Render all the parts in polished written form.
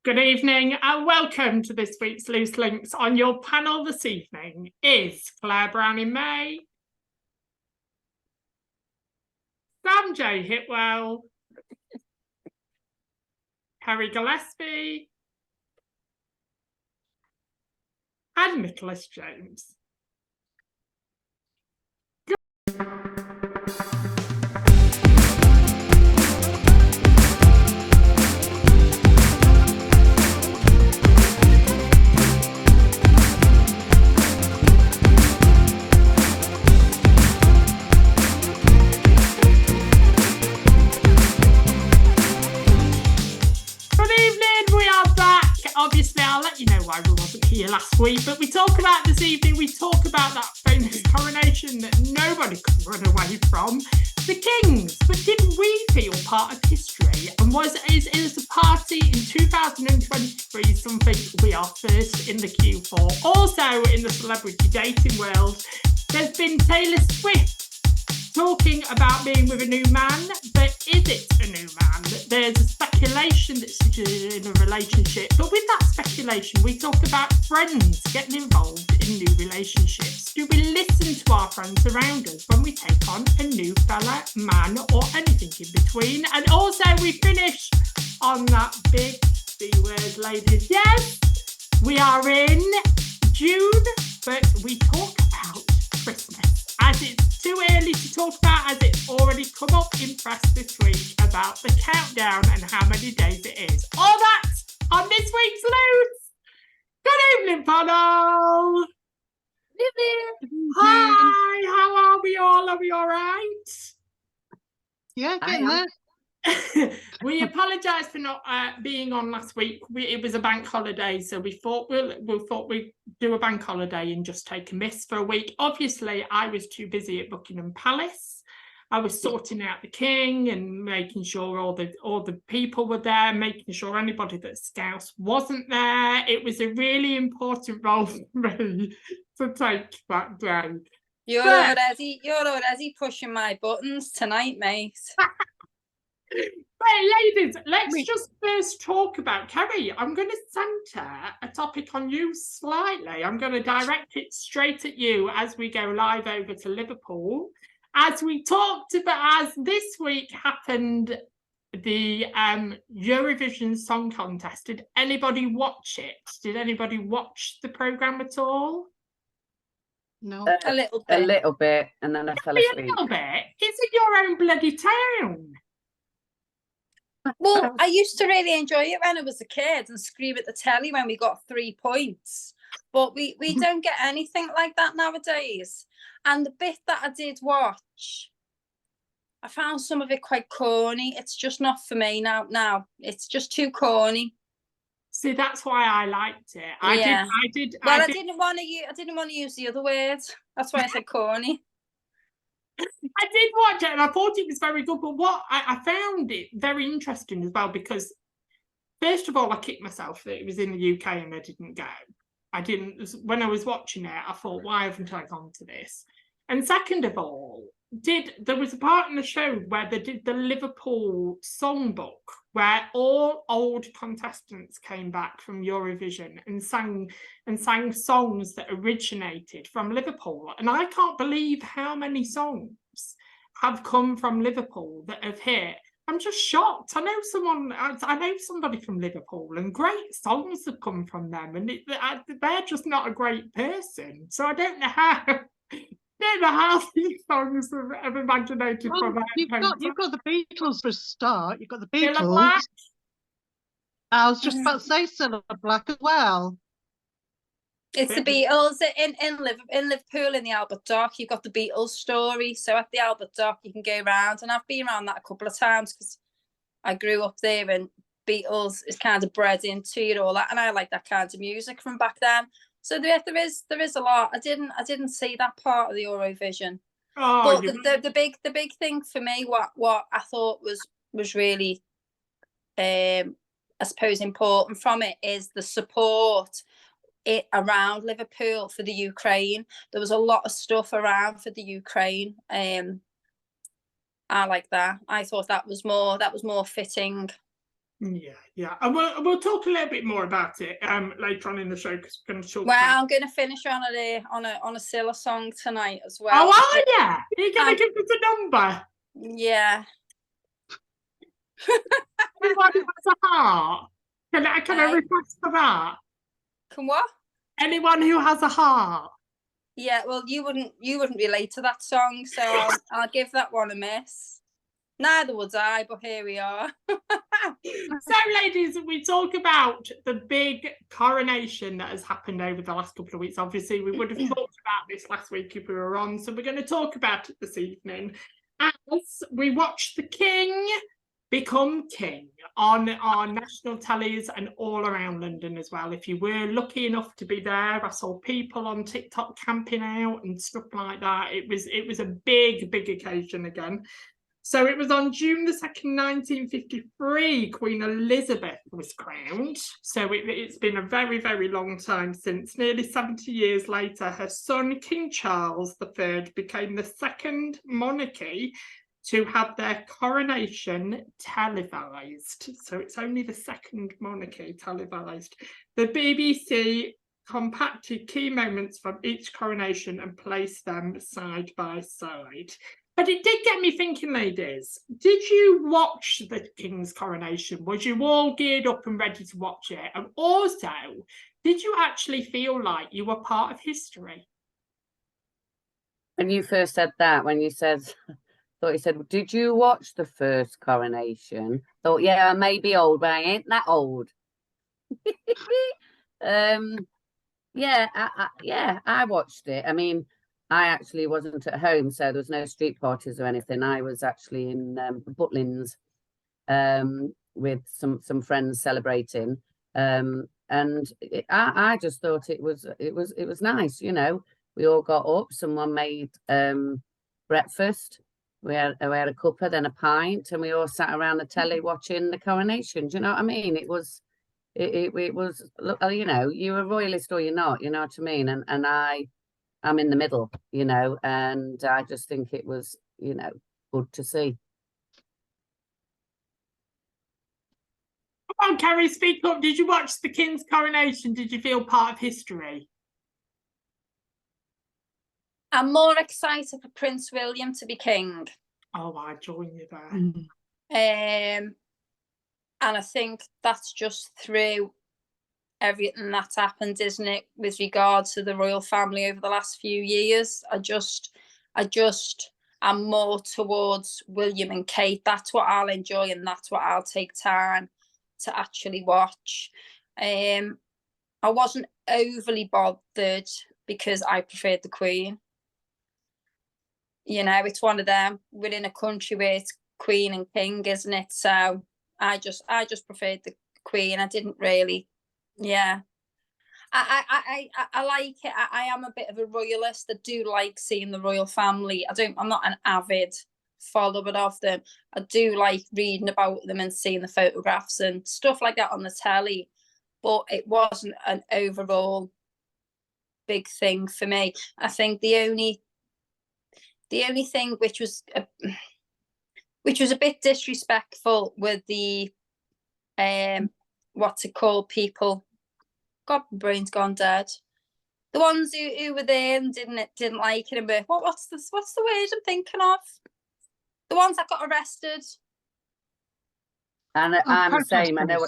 Good evening and welcome to this week's Loose Links. On your panel this evening is Claire Browning-May, Sam J. Hitwell, Harry Gillespie, and Nicholas James. Obviously, I'll let you know why we wasn't here last week, but we talk about this evening, we talk about that famous coronation that nobody could run away from, the Kings. But did we feel part of history? And is the party in 2023 something we are first in the queue for? Also, in the celebrity dating world, there's been Taylor Swift talking about being with a new man, but is it a new man? There's a speculation that she's in a relationship, but with that speculation, we talk about friends getting involved in new relationships. Do we listen to our friends around us when we take on a new fella, man, or anything in between? And also, we finish on that big B word, ladies. Yes, we are in June, but we talk about Christmas, as it's too early to talk about, as it's already come up in press this week about the countdown and how many days it is. All that on this week's Loose. Good evening, panel. Good evening. Hi, how are we all? Are we all right? Yeah, getting there. We apologise for not being on last week. It was a bank holiday, so we thought we'd do a bank holiday and just take a miss for a week. Obviously, I was too busy at Buckingham Palace. I was sorting out the King and making sure all the people were there, making sure anybody that's Scouse wasn't there. It was a really important role for me to take that day. You're already pushing my buttons tonight, mate. Right, ladies, let's just first talk about Kerry. I'm going to centre a topic on you slightly. I'm going to direct it straight at you as we go live over to Liverpool. As we talked about, as this week happened, the Eurovision Song Contest. Did anybody watch it? Did anybody watch the programme at all? No. A little bit, and then I fell asleep. A little bit? It's in your own bloody town. Well, I used to really enjoy it when I was a kid and scream at the telly when we got 3 points. But we don't get anything like that nowadays. And the bit that I did watch, I found some of it quite corny. It's just not for me now. It's just too corny. See, that's why I liked it. I did. Well, I didn't want to use the other words. That's why I said corny. I did watch it and I thought it was very good, but what I found it very interesting as well, because first of all, I kicked myself that it was in the UK and I didn't go. When I was watching it, I thought, why haven't I gone to this? And second of all, there was a part in the show where they did the Liverpool songbook, where all old contestants came back from Eurovision and sang songs that originated from Liverpool. And I can't believe how many songs have come from Liverpool that have hit. I'm just shocked. I know somebody from Liverpool, and great songs have come from them, and they're just not a great person. So I don't know how these songs have originated from that. You've got the Beatles for a start. You've got the Beatles. I was just about to say Cilla Black as well. It's the Beatles in Liverpool in the Albert Dock. You've got the Beatles story. So at the Albert Dock, you can go around, and I've been around that a couple of times because I grew up there, and Beatles is kind of bred into it, all that, and I like that kind of music from back then. So there is a lot. I didn't see that part of the Eurovision. Oh, but the big thing for me, what I thought was really, I suppose, important from it is the support around Liverpool for the Ukraine. There was a lot of stuff around for the Ukraine. I like that. I thought that was more fitting. Yeah, and we'll talk a little bit more about it later on in the show, because we're going to talk Well, about. I'm going to finish on a Scylla song tonight as Oh, well. are you? Are you going to give us a number? Yeah. Anyone who has a heart? Can I request for that? Can what? Anyone who has a heart. Yeah, well, you wouldn't relate to that song, so I'll give that one a miss. Neither would I, but here we are. So, ladies, we talk about the big coronation that has happened over the last couple of weeks. Obviously, we would have talked about this last week if we were on, so we're going to talk about it this evening as we watch the King become king on our national tellies and all around London as well. If you were lucky enough to be there, I saw people on TikTok camping out and stuff like that. It was a big occasion again. So it was on June the 2nd, 1953, Queen Elizabeth was crowned. So it's been a very long time since. Nearly 70 years later, her son, King Charles III, became the second monarchy to have their coronation televised. So it's only the second monarchy televised. The BBC compacted key moments from each coronation and placed them side by side. But it did get me thinking, ladies, did you watch the King's coronation? Was you all geared up and ready to watch it? And also, did you actually feel like you were part of history? When you first said that, when you said, thought you said, did you watch the first coronation? Thought, yeah, I may be old, but I ain't that old. Yeah, I watched it. I mean, I actually wasn't at home, so there was no street parties or anything. I was actually in Butlins with some friends celebrating, and I just thought it was nice. You know, we all got up. Someone made breakfast. We had a cuppa, then a pint, and we all sat around the telly watching the coronation. Do you know what I mean? It was. It was, look, you know, you're a royalist or you're not, you know what I mean? And I'm in the middle, you know, and I just think it was, you know, good to see. Come on, Carrie, speak up. Did you watch the King's coronation? Did you feel part of history? I'm more excited for Prince William to be king. Oh, I join you there. And I think that's just through everything that's happened, isn't it, with regard to the royal family over the last few years. I'm more towards William and Kate. That's what I'll enjoy, and that's what I'll take time to actually watch. I wasn't overly bothered because I preferred the Queen. You know, it's one of them. We're in a country where it's Queen and King, isn't it? So I just preferred the Queen. I didn't really, yeah. I like it. I am a bit of a royalist. I do like seeing the royal family. I'm not an avid follower of them. I do like reading about them and seeing the photographs and stuff like that on the telly. But it wasn't an overall big thing for me. I think the only thing which was a bit disrespectful with the what's it called, people, God, my brain's gone dead, the ones who were there and didn't like it, and were, what's the word I'm thinking of, the ones that got arrested. And I'm the same. I know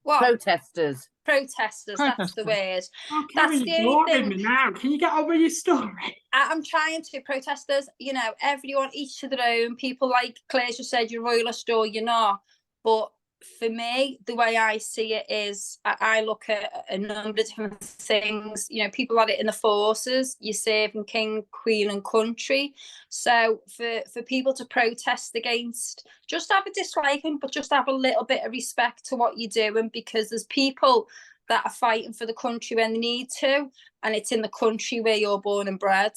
what protesters. That's the word. Oh, Carrie, that's the only thing. Me now. Can you get on with your story? I'm trying to. Protesters, you know, everyone, each to their own. People, like Claire just said, you're royalist or you're not. But for me, the way I see it is, I look at a number of different things. You know, people had it in the forces. You're serving king, queen, and country. So for people to protest against, just have a dislike, but just have a little bit of respect to what you're doing, because there's people that are fighting for the country when they need to, and it's in the country where you're born and bred.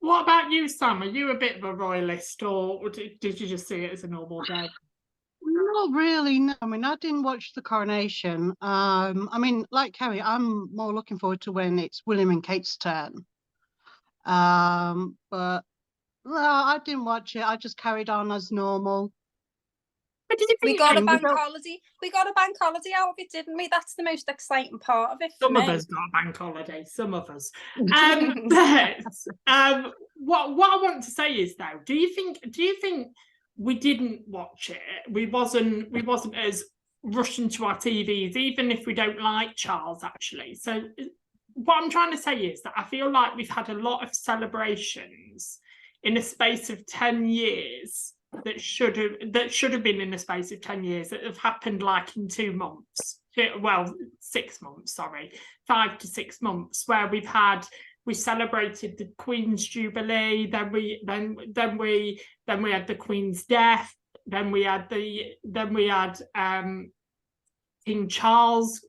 What about you, Sam? Are you a bit of a royalist, or did you just see it as a normal day? Not really, no. I mean, I didn't watch the coronation. I mean, like Carrie, I'm more looking forward to when it's William and Kate's turn. But no, I didn't watch it. I just carried on as normal. But did you We think got a we bank don't- holiday. We got a bank holiday out of it, didn't we? That's the most exciting part of it for some me. of us got a bank holiday, some of us. But what I want to say is though, do you think we didn't watch it? We wasn't as rushed into our TVs, even if we don't like Charles, actually. So what I'm trying to say is that I feel like we've had a lot of celebrations in a space of 10 years that should have been in a space of 10 years that have happened like in 2 months. Well, 6 months, sorry, 5 to 6 months, where we celebrated the Queen's Jubilee, then we had the Queen's death, then we had King Charles'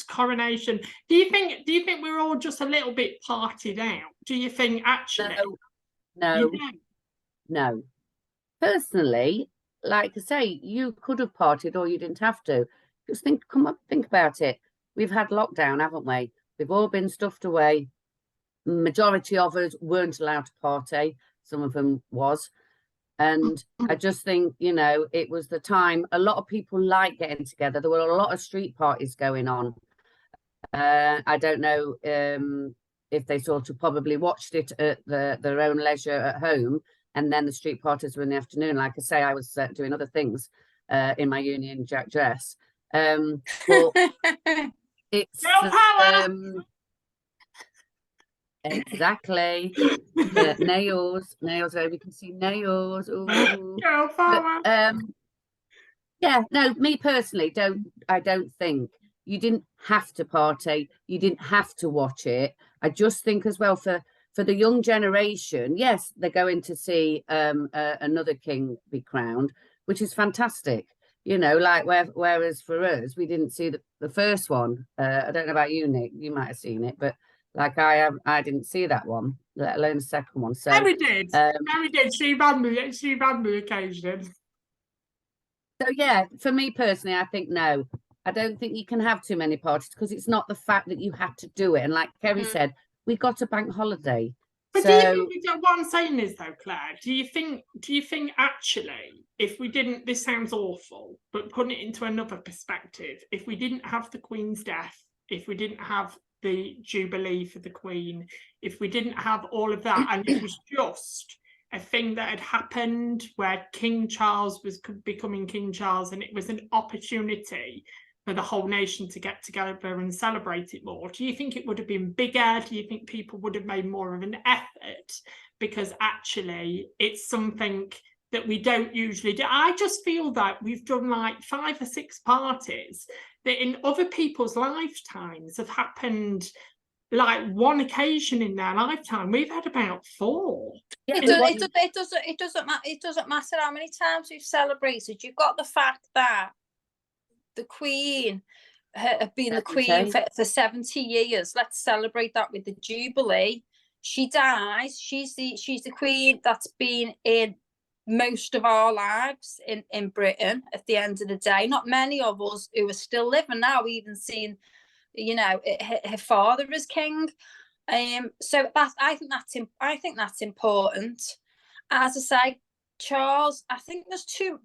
coronation. Do you think we're all just a little bit partied out? Do you think actually? No. Personally, like I say, you could have partied or you didn't have to. Just think about it. We've had lockdown, haven't we? We've all been stuffed away. Majority of us weren't allowed to party. Some of them was. And I just think, it was the time. A lot of people like getting together. There were a lot of street parties going on. I don't know if they sort of probably watched it at their own leisure at home, and then the street parties were in the afternoon. Like I say, I was doing other things in my Union Jack dress. But it's Girl power! exactly nails where we can see nails. Ooh. Girl power! But, yeah, no, me personally, I don't think you didn't have to party, you didn't have to watch it. I just think as well for the young generation, yes, they're going to see another king be crowned, which is fantastic. Like whereas for us, we didn't see the first one. I don't know about you, Nick. You might have seen it, but like I didn't see that one, let alone the second one. So we did. We did. She ran me occasionally. So yeah, for me personally, I think no. I don't think you can have too many parties because it's not the fact that you had to do it. And like Kerry said, we got a bank holiday. But so, do you think, what I'm saying is though, Claire, do you think actually, if we didn't, this sounds awful, but putting it into another perspective, if we didn't have the Queen's death, if we didn't have the Jubilee for the Queen, if we didn't have all of that, and it was just a thing that had happened where King Charles was becoming King Charles, and it was an opportunity for the whole nation to get together and celebrate it more, do you think it would have been bigger? Do you think people would have made more of an effort? Because actually it's something that we don't usually do. I just feel that we've done like 5 or 6 parties that in other people's lifetimes have happened like one occasion in their lifetime. We've had about 4. Yeah, it doesn't matter how many times we've celebrated. You've got the fact that the Queen had been the Queen for 70 years. Let's celebrate that with the Jubilee. She dies. She's the Queen that's been in most of our lives in Britain at the end of the day. Not many of us who are still living now even seen, her father as king. So I think that's important. As I say, Charles, I think there's too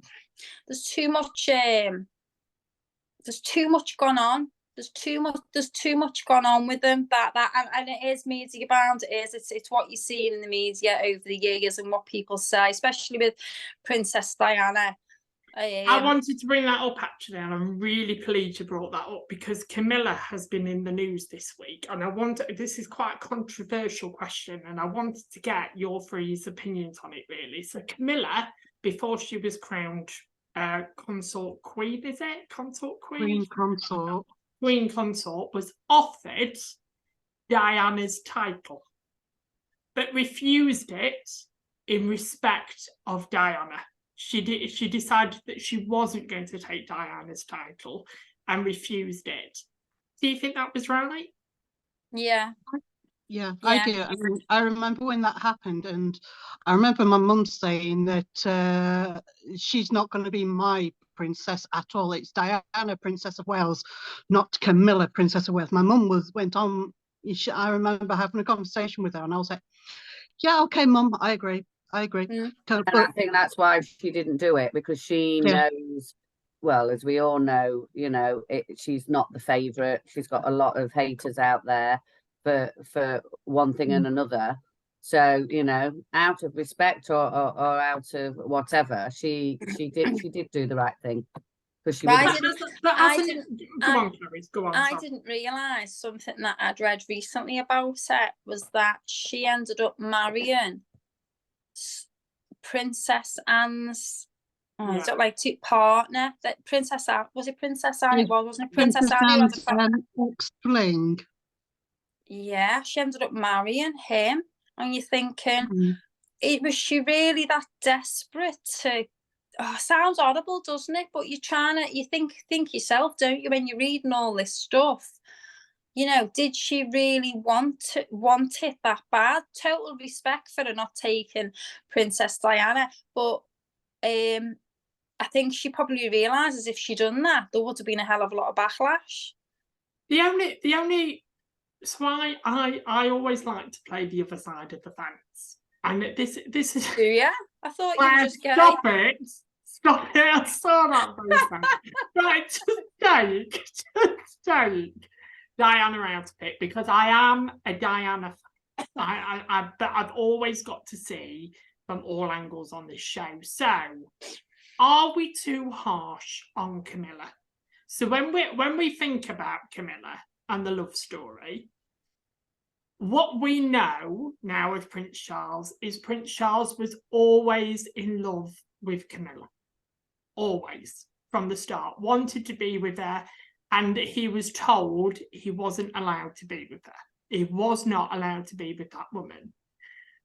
much gone on. There's too much gone on with them. And it is media bound. It's what you're seeing in the media over the years and what people say, especially with Princess Diana. I wanted to bring that up actually, and I'm really pleased you brought that up because Camilla has been in the news this week, and this is quite a controversial question, and I wanted to get your 3's opinions on it really. So Camilla, before she was crowned consort queen, is it? Consort queen? Queen consort was offered Diana's title, but refused it in respect of Diana. She decided that she wasn't going to take Diana's title and refused it. Do you think that was right? Yeah. Yeah, I do. I remember when that happened, and I remember my mum saying that she's not going to be my princess at all. It's Diana, Princess of Wales, not Camilla, Princess of Wales. My mum went on. I remember having a conversation with her, and I was like, "Yeah, okay, Mum, I agree." I agree. Mm. Kind of, And I think that's why she didn't do it, because she Yeah. knows, well, as we all know, you know, she's not the favourite. She's got a lot of haters out there for one thing and another. So, you know, out of respect or out of whatever, she did do the right thing. Because she But would I didn't realise something that I'd read recently about it was that she ended up marrying Princess Anne's is it like partner, that Princess Anne, was it Princess Anne? It was, wasn't it? Princess Anne who had a Explain. Yeah, she ended up marrying him, and you're thinking, was she really that desperate to? Oh, sounds horrible, doesn't it? But you're trying to, you think yourself, don't you, when you're reading all this stuff? You know, did she really want it that bad? Total respect for her not taking Princess Diana, but I think she probably realises if she'd done that, there would have been a hell of a lot of backlash. The only so I always like to play the other side of the fence, and this is. Do you? I thought you were just gay. Stop it! I saw that very right, just take Diana out of it, because I am a Diana fan. I've always got to see from all angles on this show. So, are we too harsh on Camilla? So when we think about Camilla and the love story, what we know now of Prince Charles is Prince Charles was always in love with Camilla. Always, from the start, wanted to be with her, and he was told he wasn't allowed to be with her. He was not allowed to be with that woman.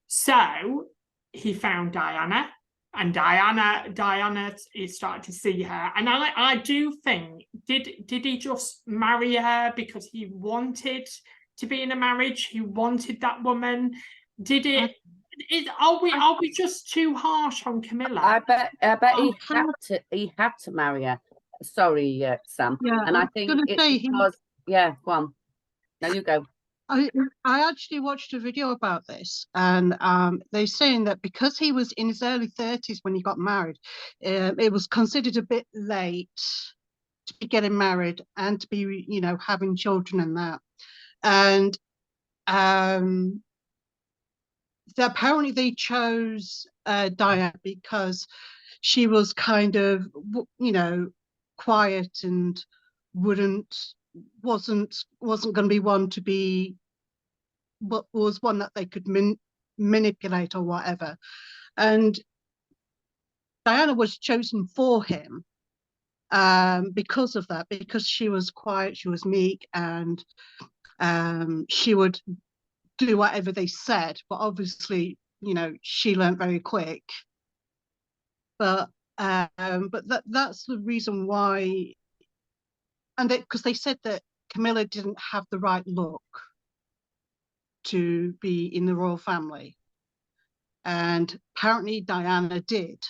So he found Diana, and Diana is starting to see her. And I do think, did he just marry her because he wanted to be in a marriage? He wanted that woman. Did it? Are we just too harsh on Camilla? I bet he had to marry her. Sorry, Sam. Yeah, and I think it's because yeah, go on. No, you go. I actually watched a video about this, and they're saying that because he was in his early 30s when he got married, it was considered a bit late to be getting married and to be, you know, having children and that. And apparently they chose Diana because she was kind of, you know, quiet and wasn't going to be one to be, but was one that they could manipulate or whatever. And Diana was chosen for him because of that, because she was quiet, she was meek, and she would do whatever they said. But obviously, you know, she learned very quick. But that's the reason why, and because they said that Camilla didn't have the right look to be in the royal family, and apparently Diana did.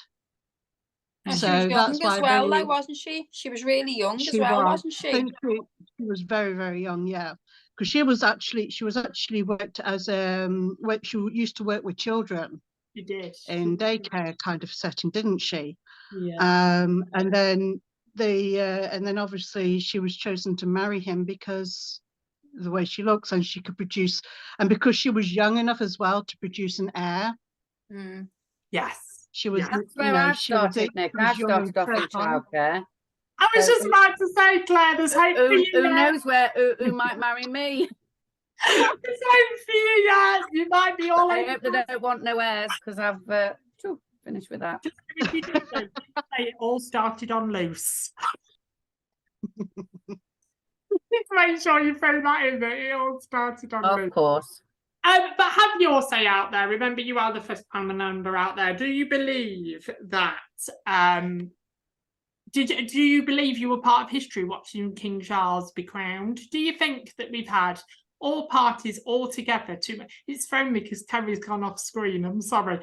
And so she was young that's why as well, like, wasn't she? She was really young as well, wasn't she? I think she was very, very young, yeah. Because she was actually worked as she used to work with children. She did. In daycare kind of setting, didn't she? Yeah. And then obviously she was chosen to marry him because the way she looks, and she could produce, and because she was young enough as well to produce an heir. Yes. She was. That's where I started, Nick. I started off in childcare. I was just about to say, Claire, there's hope for you. Who knows who might marry me? There's hope for you, yeah. You might be all I over. hope they don't want no heirs, because I've finished with that. It all started on loose. Just make sure you throw that in there. It all started on loose. Of course. But have your say out there. Remember, you are the first panel member out there. Do you believe that? Do you believe you were part of history watching King Charles be crowned? Do you think that we've had all parties all together to, it's thrown me because Terry's gone off screen, I'm sorry.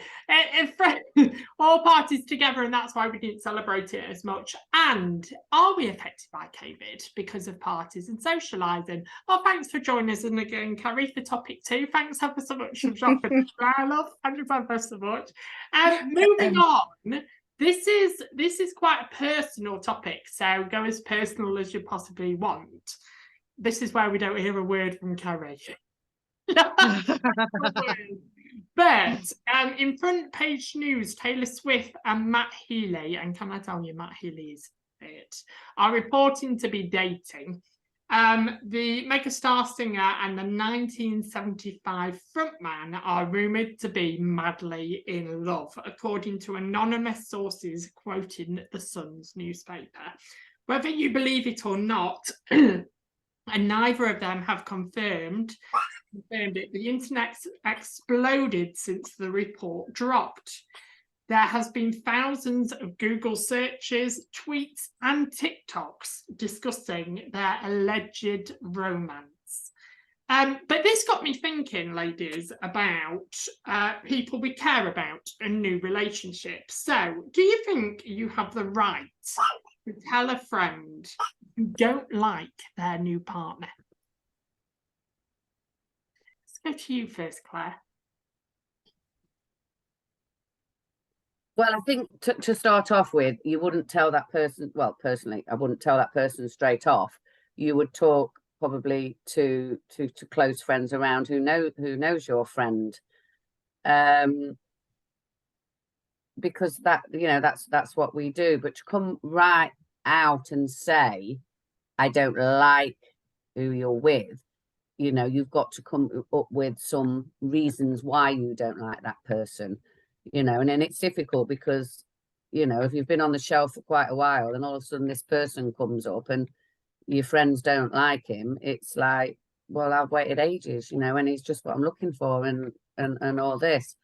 All parties together, and that's why we didn't celebrate it as much. And are we affected by COVID because of parties and socialising? Oh, thanks for joining us again, Carrie, for topic 2. Thanks ever so much for dropping I love. Thank you ever so much. Moving on. This is quite a personal topic, so go as personal as you possibly want. This is where we don't hear a word from Carrie. But in front page news, Taylor Swift and Matt Healy, and can I tell you, Matt Healy is it, are reporting to be dating. The megastar singer and the 1975 frontman are rumoured to be madly in love, according to anonymous sources quoting the Sun's newspaper. Whether you believe it or not, and neither of them have confirmed it, the internet exploded since the report dropped. There has been thousands of Google searches, tweets, and TikToks discussing their alleged romance. But this got me thinking, ladies, about people we care about and new relationships. So, do you think you have the right to tell a friend you don't like their new partner? Let's go to you first, Claire. Well, I think to start off with, you wouldn't tell that person, well, personally, I wouldn't tell that person straight off. You would talk probably to close friends around who knows your friend. Because that, you know, that's what we do. But to come right out and say, I don't like who you're with, you know, you've got to come up with some reasons why you don't like that person. You know, and then it's difficult because, you know, if you've been on the shelf for quite a while and all of a sudden this person comes up and your friends don't like him, it's like, well, I've waited ages, you know, and he's just what I'm looking for and all this.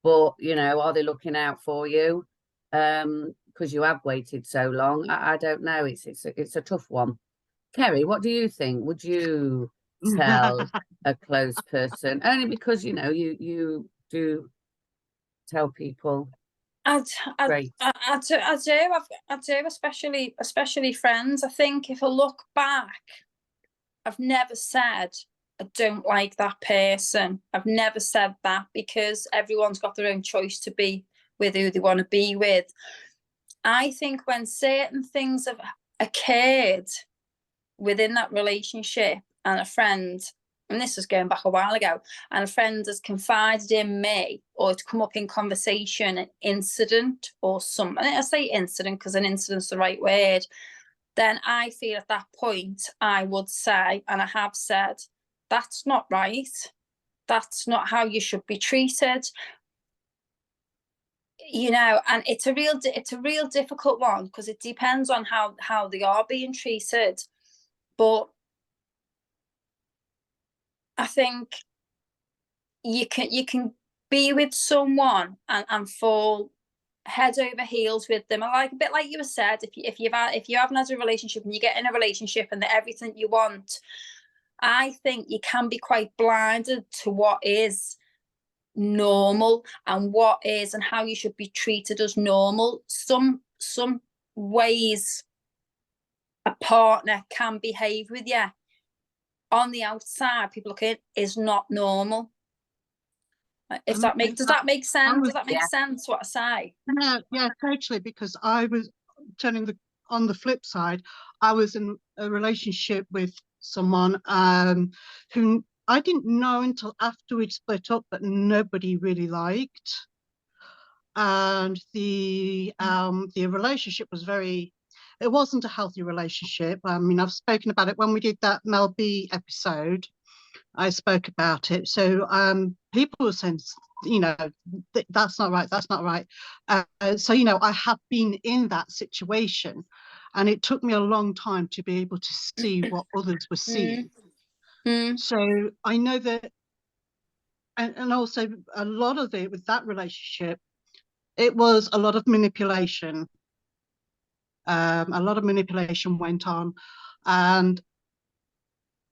But, you know, are they looking out for you? Because you have waited so long. I don't know. It's a tough one. Kerry, what do you think? Would you tell a close person? Only because, you know, you do tell people. I do, especially friends. I think if I look back, I've never said I don't like that person. I've never said that because everyone's got their own choice to be with who they want to be with. I think when certain things have occurred within that relationship and a friend, and this was going back a while ago, and a friend has confided in me or it's come up in conversation, an incident or something, I say incident because an incident's the right word, then I feel at that point I would say, and I have said, that's not right. That's not how you should be treated. You know, and it's a real difficult one because it depends on how they are being treated. But I think you can be with someone and fall head over heels with them. Like a bit like you said, if you haven't had a relationship and you get in a relationship and they're everything you want, I think you can be quite blinded to what is normal and what is and how you should be treated as normal. Some ways a partner can behave with you on the outside, people looking, is not normal. Does that make sense? Does that make sense what I say? Yeah, totally. Because I was on the flip side, I was in a relationship with someone who I didn't know until after we'd split up, but nobody really liked. And the relationship was it wasn't a healthy relationship. I mean, I've spoken about it when we did that Mel B episode. I spoke about it. So people were saying, you know, that's not right. That's not right. So, you know, I have been in that situation, and it took me a long time to be able to see what others were seeing. So I know that, and also a lot of it with that relationship, it was a lot of manipulation. A lot of manipulation went on, and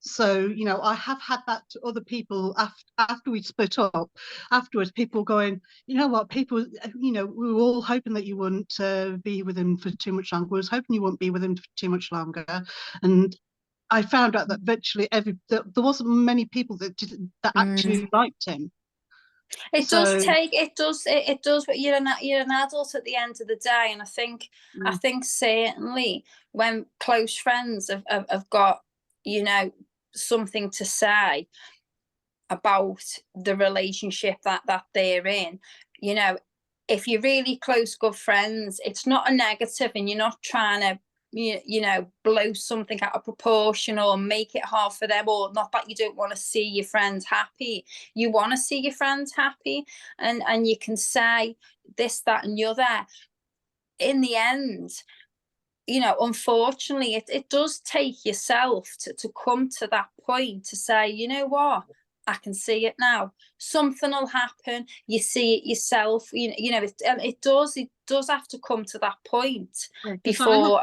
So, you know, I have had that to other people after we split up. Afterwards, people going, you know what, people, you know, we were all hoping that you wouldn't be with him for too much longer. We was hoping you wouldn't be with him for too much longer. And I found out that virtually there wasn't many people that actually liked him. It does, but you're an adult at the end of the day. And I think certainly when close friends have got, you know, something to say about the relationship that they're in, you know, if you're really close, good friends, it's not a negative and you're not trying to, you know, blow something out of proportion or make it hard for them, or not that you don't want to see your friends happy. You want to see your friends happy, and you can say this, that, and the other. In the end, you know, unfortunately, it does take yourself to come to that point to say, you know what, I can see it now. Something will happen. You see it yourself. You know, it does have to come to that point before.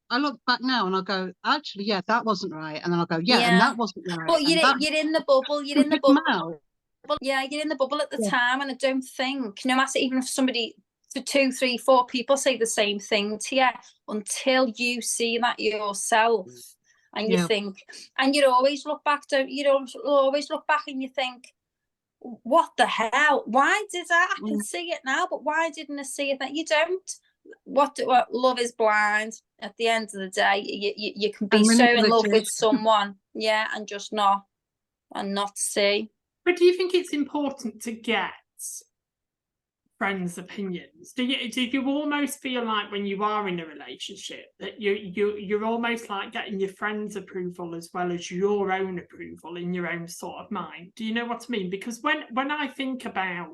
I look back now and I go, actually, yeah, that wasn't right. And then I'll go, yeah, and that wasn't right. But you're in the bubble. You're in the bubble. Yeah, you're in the bubble at the time, and I don't think, no matter, even if somebody, for 2, 3, 4 people say the same thing to you, until you see that yourself. And you think, and you always look back, always look back and you think, what the hell? Why did I can see it now, but why didn't I see it then? You don't. What love is blind. At the end of the day, you can be so in love with someone, and just not see. But do you think it's important to get friends' opinions? Do you almost feel like when you are in a relationship that you're almost like getting your friends' approval as well as your own approval in your own sort of mind? Do you know what I mean? Because when I think about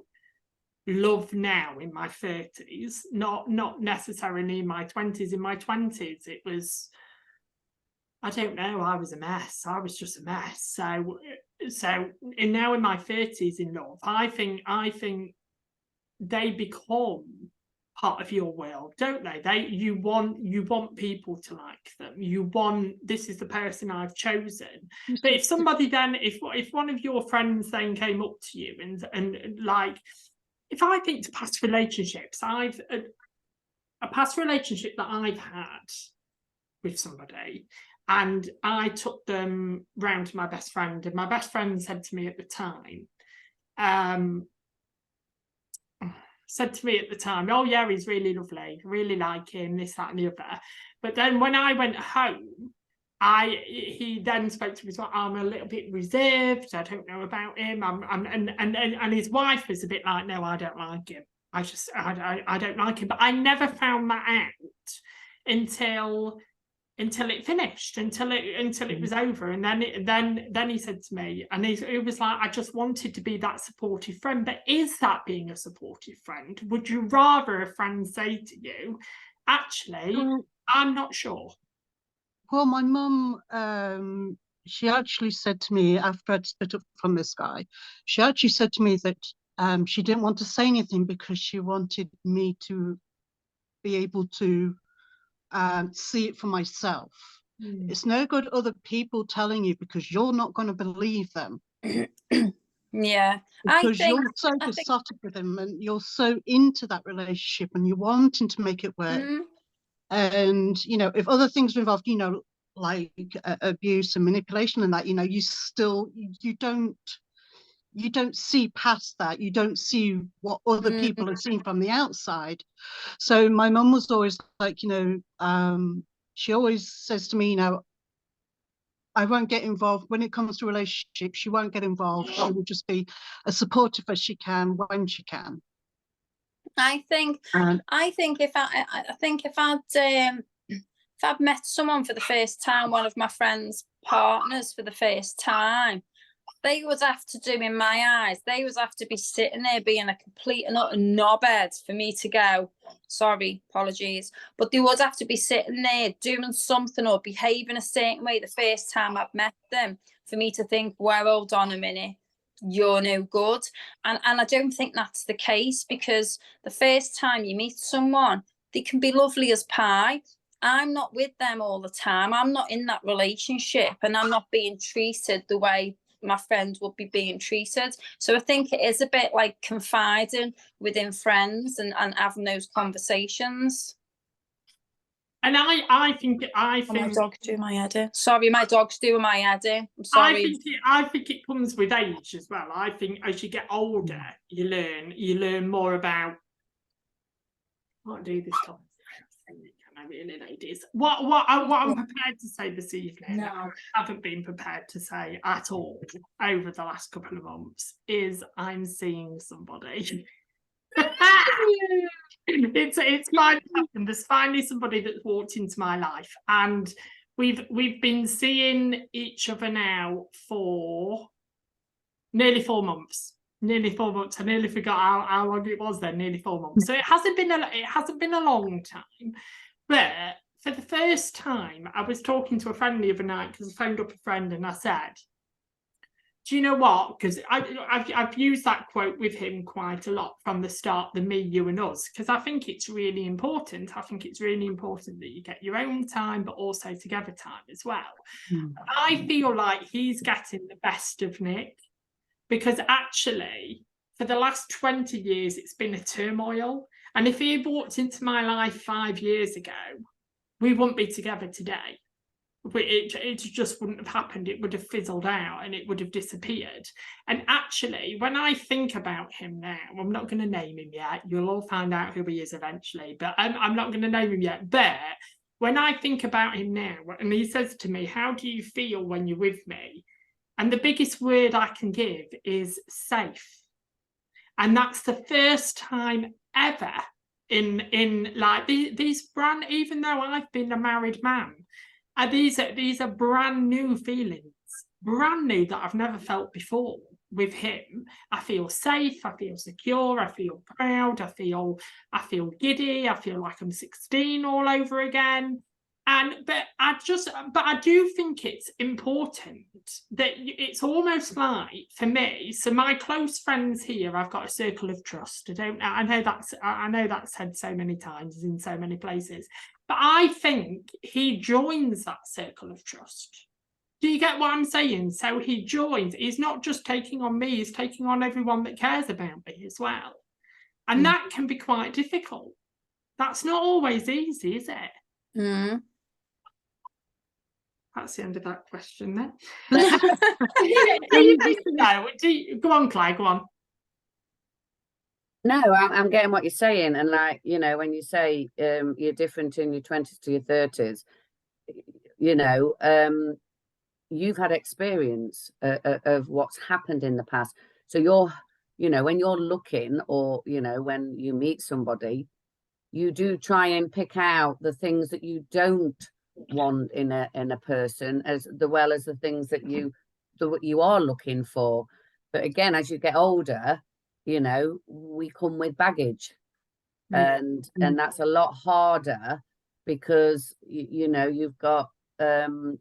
love now in my 30s, not necessarily in my 20s. In my 20s, it was, I don't know, I was a mess. I was just a mess. So and now in my 30s in love, I think they become part of your world, don't they? You want people to like them. You want, this is the person I've chosen. But if somebody then, if one of your friends then came up to you and like, if I think to past relationships, a past relationship that I've had with somebody, and I took them round to my best friend, and my best friend said to me at the time, oh yeah, he's really lovely, really like him, this, that, and the other. But then when I went home, he then spoke to me, so I'm a little bit reserved, I don't know about him. And his wife was a bit like, no, I don't like him. I don't like him. But I never found that out until it finished, until it was over. And then he said to me, and he was like, I just wanted to be that supportive friend. But is that being a supportive friend? Would you rather a friend say to you, actually, I'm not sure? Well, my mum, she actually said to me after I'd split up from this guy, she actually said to me that she didn't want to say anything because she wanted me to be able to see it for myself. It's no good other people telling you, because you're not going to believe them. Yeah, because you're so besotted with them and you're so into that relationship and you're wanting to make it work. And you know, if other things are involved, you know, like abuse and manipulation and that, you know, you don't see past that. You don't see what other people are seeing from the outside. So my mum was always like, you know, she always says to me, you know, I won't get involved when it comes to relationships. She won't get involved. She will just be as supportive as she can when she can. I think if I'd met someone for the first time, one of my friends' partners for the first time, they would have to do, in my eyes, they would have to be sitting there being a complete and utter knobhead for me to go, sorry, apologies. But they would have to be sitting there doing something or behaving a certain way the first time I've met them for me to think, well, hold on a minute, you're no good. And I don't think that's the case, because the first time you meet someone, they can be lovely as pie. I'm not with them all the time. I'm not in that relationship, and I'm not being treated the way my friends would be being treated. So I think it is a bit like confiding within friends and having those conversations. And I think my dog's doing my head in. Sorry, my dog's doing my head in. I'm sorry. I think it comes with age as well. I think as you get older, you learn more about. I can't do this time. Can I really, ladies? What I'm prepared to say this evening, No. I haven't been prepared to say at all over the last couple of months, is I'm seeing somebody. It's finally happened. There's finally somebody that's walked into my life, and we've been seeing each other now for nearly 4 months. Nearly 4 months. I nearly forgot how long it was then. Nearly 4 months. So it hasn't been a long time. But for the first time, I was talking to a friend the other night because I phoned up a friend and I said, do you know what? Because I've used that quote with him quite a lot from the start, the me, you and us, because I think it's really important. I think it's really important that you get your own time, but also together time as well. I feel like he's getting the best of Nick, because actually for the last 20 years, it's been a turmoil. And if he had walked into my life 5 years ago, we wouldn't be together today. It just wouldn't have happened. It would have fizzled out and it would have disappeared. And actually, when I think about him now, I'm not going to name him yet. You'll all find out who he is eventually, but I'm not going to name him yet. But when I think about him now, and he says to me, how do you feel when you're with me? And the biggest word I can give is safe. And that's the first time ever in like these brand, even though I've been a married man, these are brand new feelings, brand new, that I've never felt before with him. I feel safe, I feel secure, I feel proud, I feel giddy, I feel like I'm 16 all over again. But I do think it's important that it's almost like, for me, so my close friends here, I've got a circle of trust. I know that's said so many times in so many places, but I think he joins that circle of trust. Do you get what I'm saying? So he joins. He's not just taking on me, he's taking on everyone that cares about me as well. And that can be quite difficult. That's not always easy, is it? Mm. That's the end of that question then. Go on, Claire, go on. No, I'm getting what you're saying. And like, you know, when you say you're different in your 20s to your 30s, you know, you've had experience of what's happened in the past. So you're, you know, when you're looking, or, you know, when you meet somebody, you do try and pick out the things that you don't want in a person, as well as the things that you are looking for. But again, as you get older, you know, we come with baggage, and that's a lot harder, because you know, you've got you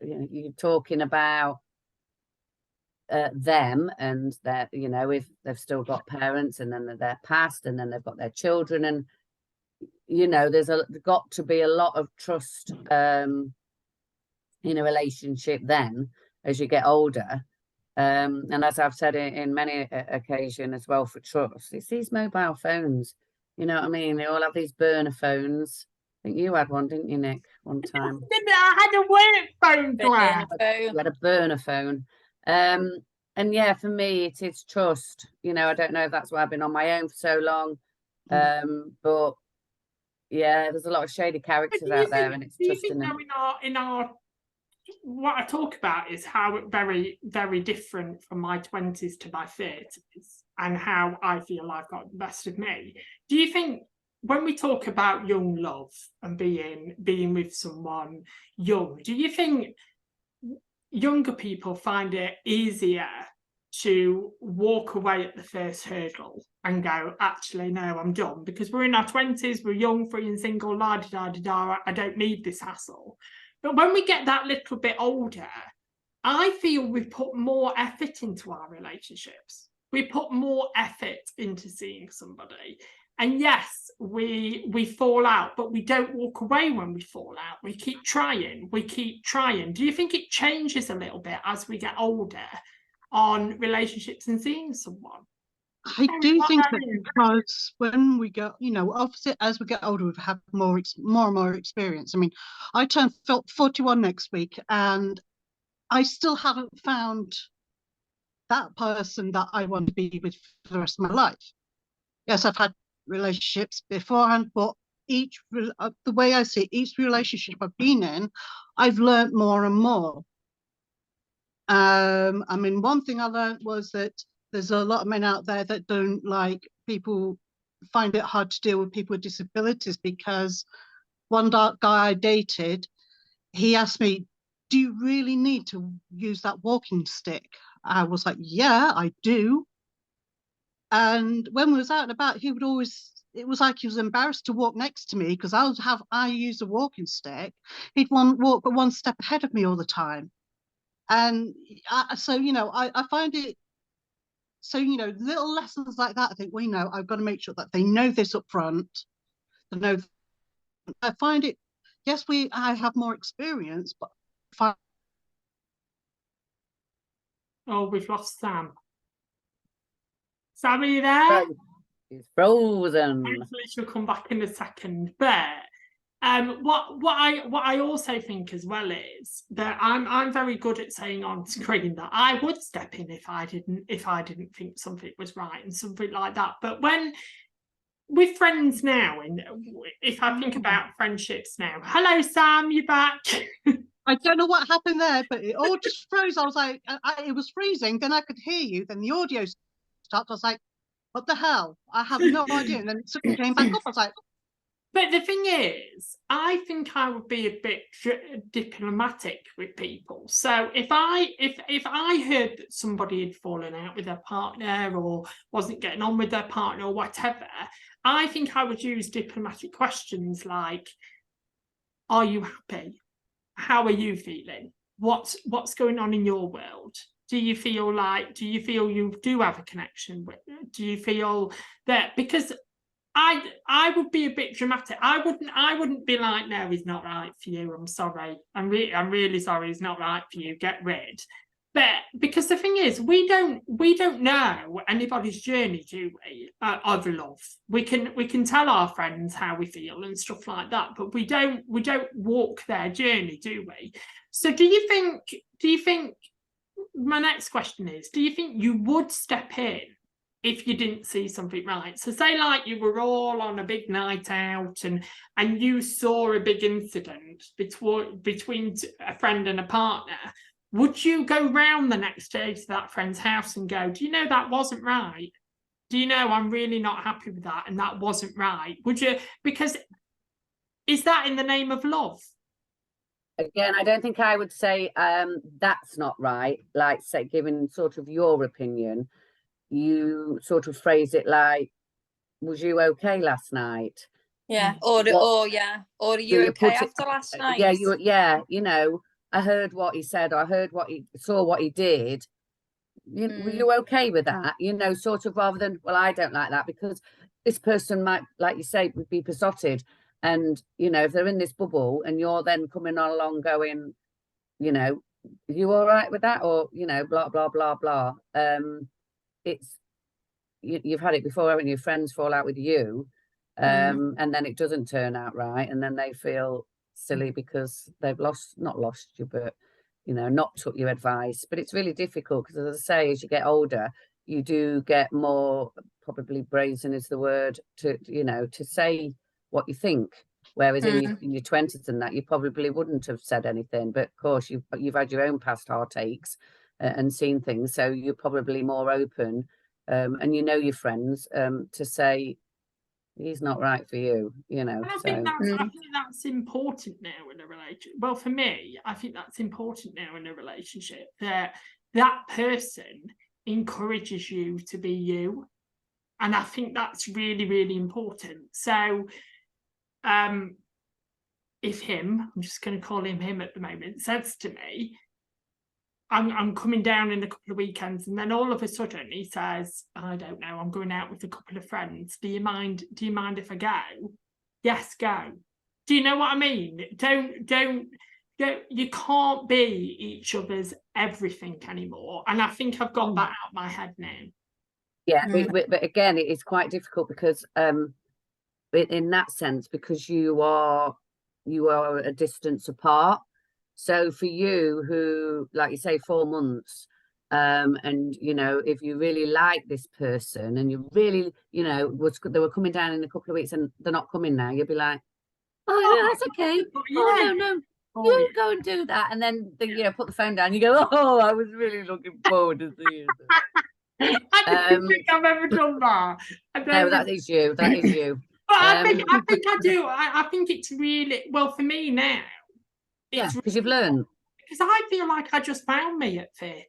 know, you're talking about them, and that, you know, if they've still got parents, and then they're past, and then they've got their children, and you know, there's got to be a lot of trust in a relationship then, as you get older. And as I've said in many occasions as well, for trust, it's these mobile phones. You know what I mean? They all have these burner phones. I think you had one, didn't you, Nick, one time? I had a work phone, Claire. You had a burner phone. And yeah, for me, it is trust. You know, I don't know if that's why I've been on my own for so long. But yeah, there's a lot of shady characters out there, and it's trusting them. In our what I talk about is how very, very different from my 20s to my 30s, and how I feel I've got the best of me. Do you think, when we talk about young love and being with someone young, do you think younger people find it easier to walk away at the first hurdle and go, actually, no, I'm done, because we're in our 20s, we're young, free and single, la-da-da-da-da, I don't need this hassle? But when we get that little bit older, I feel we put more effort into our relationships. We put more effort into seeing somebody. And yes, we fall out, but we don't walk away when we fall out. We keep trying. Do you think it changes a little bit as we get older on relationships and seeing someone? I do think that, because when we get, obviously as we get older, we've had more and more experience. I mean, I turn 41 next week, and I still haven't found that person that I want to be with for the rest of my life. Yes, I've had relationships beforehand, but the way I see it, each relationship I've been in, I've learned more and more. I mean, one thing I learned was that there's a lot of men out there that don't like people, find it hard to deal with people with disabilities, because one guy I dated, he asked me, do you really need to use that walking stick? I was like, yeah, I do. And when we was out and about, he would always, it was like he was embarrassed to walk next to me, because I use a walking stick. He'd walk one step ahead of me all the time. And so, I find it, so, little lessons like that, I think, I've got to make sure that they know this up front. I find it, yes, I have more experience, but oh, we've lost Sam. Sam, are you there? He's frozen. Hopefully she'll come back in a second. But what I also think as well is that I'm very good at saying on screen that I would step in if I didn't think something was right and something like that. But when with friends now, and if I think about friendships now, hello Sam, you back? I don't know what happened there, but it all just froze. I was like, it was freezing, then I could hear you, then the audio stopped. I was like, what the hell? I have no idea. And then it suddenly came back up. I was like, but the thing is, I think I would be a bit diplomatic with people. So if I heard that somebody had fallen out with their partner or wasn't getting on with their partner or whatever, I think I would use diplomatic questions like, are you happy? How are you feeling? What's going on in your world? Do you feel you do have a connection with? Do you feel that? Because I would be a bit dramatic. I wouldn't be like, no, he's not right for you. I'm sorry. I'm really sorry. He's not right for you. Get rid. But because the thing is, we don't know anybody's journey, do we? Of love. We can tell our friends how we feel and stuff like that, but we don't walk their journey, do we? So do you think? My next question is: do you think you would step in if you didn't see something right? So say like you were all on a big night out and you saw a big incident between a friend and a partner. Would you go round the next day to that friend's house and go, do you know that wasn't right? Do you know I'm really not happy with that and that wasn't right? Would you? Because is that in the name of love? Again, I don't think I would say that's not right. Like, say, given sort of your opinion, you sort of phrase it like, was you okay last night? Yeah, or are you okay after last night? Yeah, I heard what he said, or I heard saw what he did. Were you okay with that? Sort of, rather than, well, I don't like that because this person might, like you say, would be besotted. And, if they're in this bubble and you're then coming along going, you all right with that? Or, blah, blah, blah, blah. It's, you've had it before, haven't you? Friends fall out with you. And then it doesn't turn out right. And then they feel silly because they've not lost you, but not took your advice. But it's really difficult because, as I say, as you get older, you do get more, probably brazen is the word, to say what you think. Whereas in your 20s and that, you probably wouldn't have said anything. But of course, you've had your own past heartaches and seen things, so you're probably more open, and your friends to say, he's not right for you, And I think that's important now in a relationship. Well, for me, I think that's important now in a relationship, that person encourages you to be you. And I think that's really, really important. So if him, I'm just going to call him at the moment, says to me, I'm coming down in a couple of weekends, and then all of a sudden he says, I don't know, I'm going out with a couple of friends. Do you mind if I go? Yes, go. Do you know what I mean? Don't you can't be each other's everything anymore. And I think I've got that out of my head now. Yeah, but again, it is quite difficult because in that sense, because you are a distance apart. So for you, who, like you say, 4 months, and you know, if you really like this person and you really, you know, they were coming down in a couple of weeks and they're not coming now, you'll be like, oh yeah, that's okay. Oh no, you go and do that, and then you know, put the phone down. You go, oh, I was really looking forward to seeing you. I don't think I've ever done that. No, that is you. That is you. But I think I do. I think it's really, well, for me now. Yeah, because you've learned. Because I feel like I just found me at 30.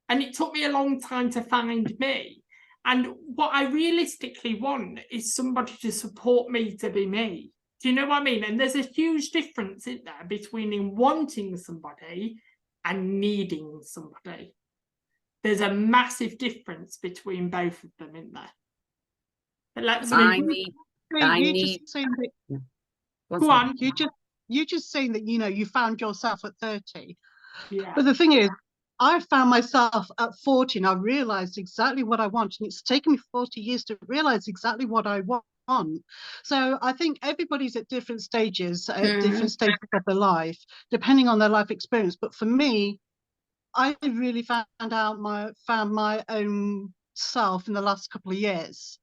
And it took me a long time to find me. And what I realistically want is somebody to support me to be me. Do you know what I mean? And there's a huge difference in there between wanting somebody and needing somebody. There's a massive difference between both of them, isn't there? But let's Go on. You're just saying that, you know, you found yourself at 30. Yeah. But the thing is, I found myself at 40 and I realized exactly what I want. And it's taken me 40 years to realize exactly what I want. So I think everybody's at different stages, at different stages of their life, depending on their life experience. But for me, I really found my own self in the last couple of years.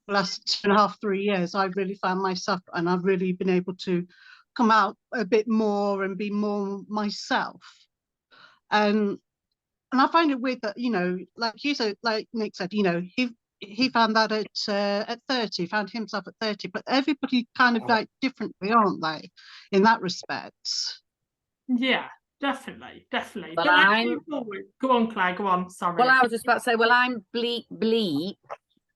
Last 2.5, 3 years, I've really found myself, and I've really been able to come out a bit more and be more myself. And I find it weird that, you know, like you said, like Nick said, you know, he found that at 30, found himself at 30, but everybody kind of like differently, aren't they, in that respect? Yeah, definitely. But Go on, Claire, go on, sorry. Well, I was just about to say, well, I'm bleak,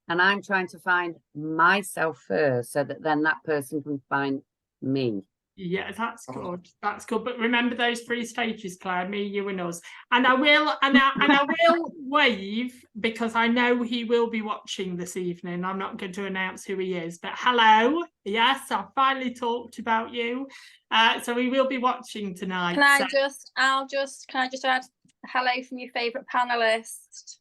and I'm trying to find myself first so that then that person can find me. Yeah, that's good. That's good. But remember those 3 stages, Claire, me, you and us. And I will wave, because I know he will be watching this evening. I'm not going to announce who he is, but hello. Yes, I finally talked about you. So he will be watching tonight. Can I just add hello from your favourite panelist?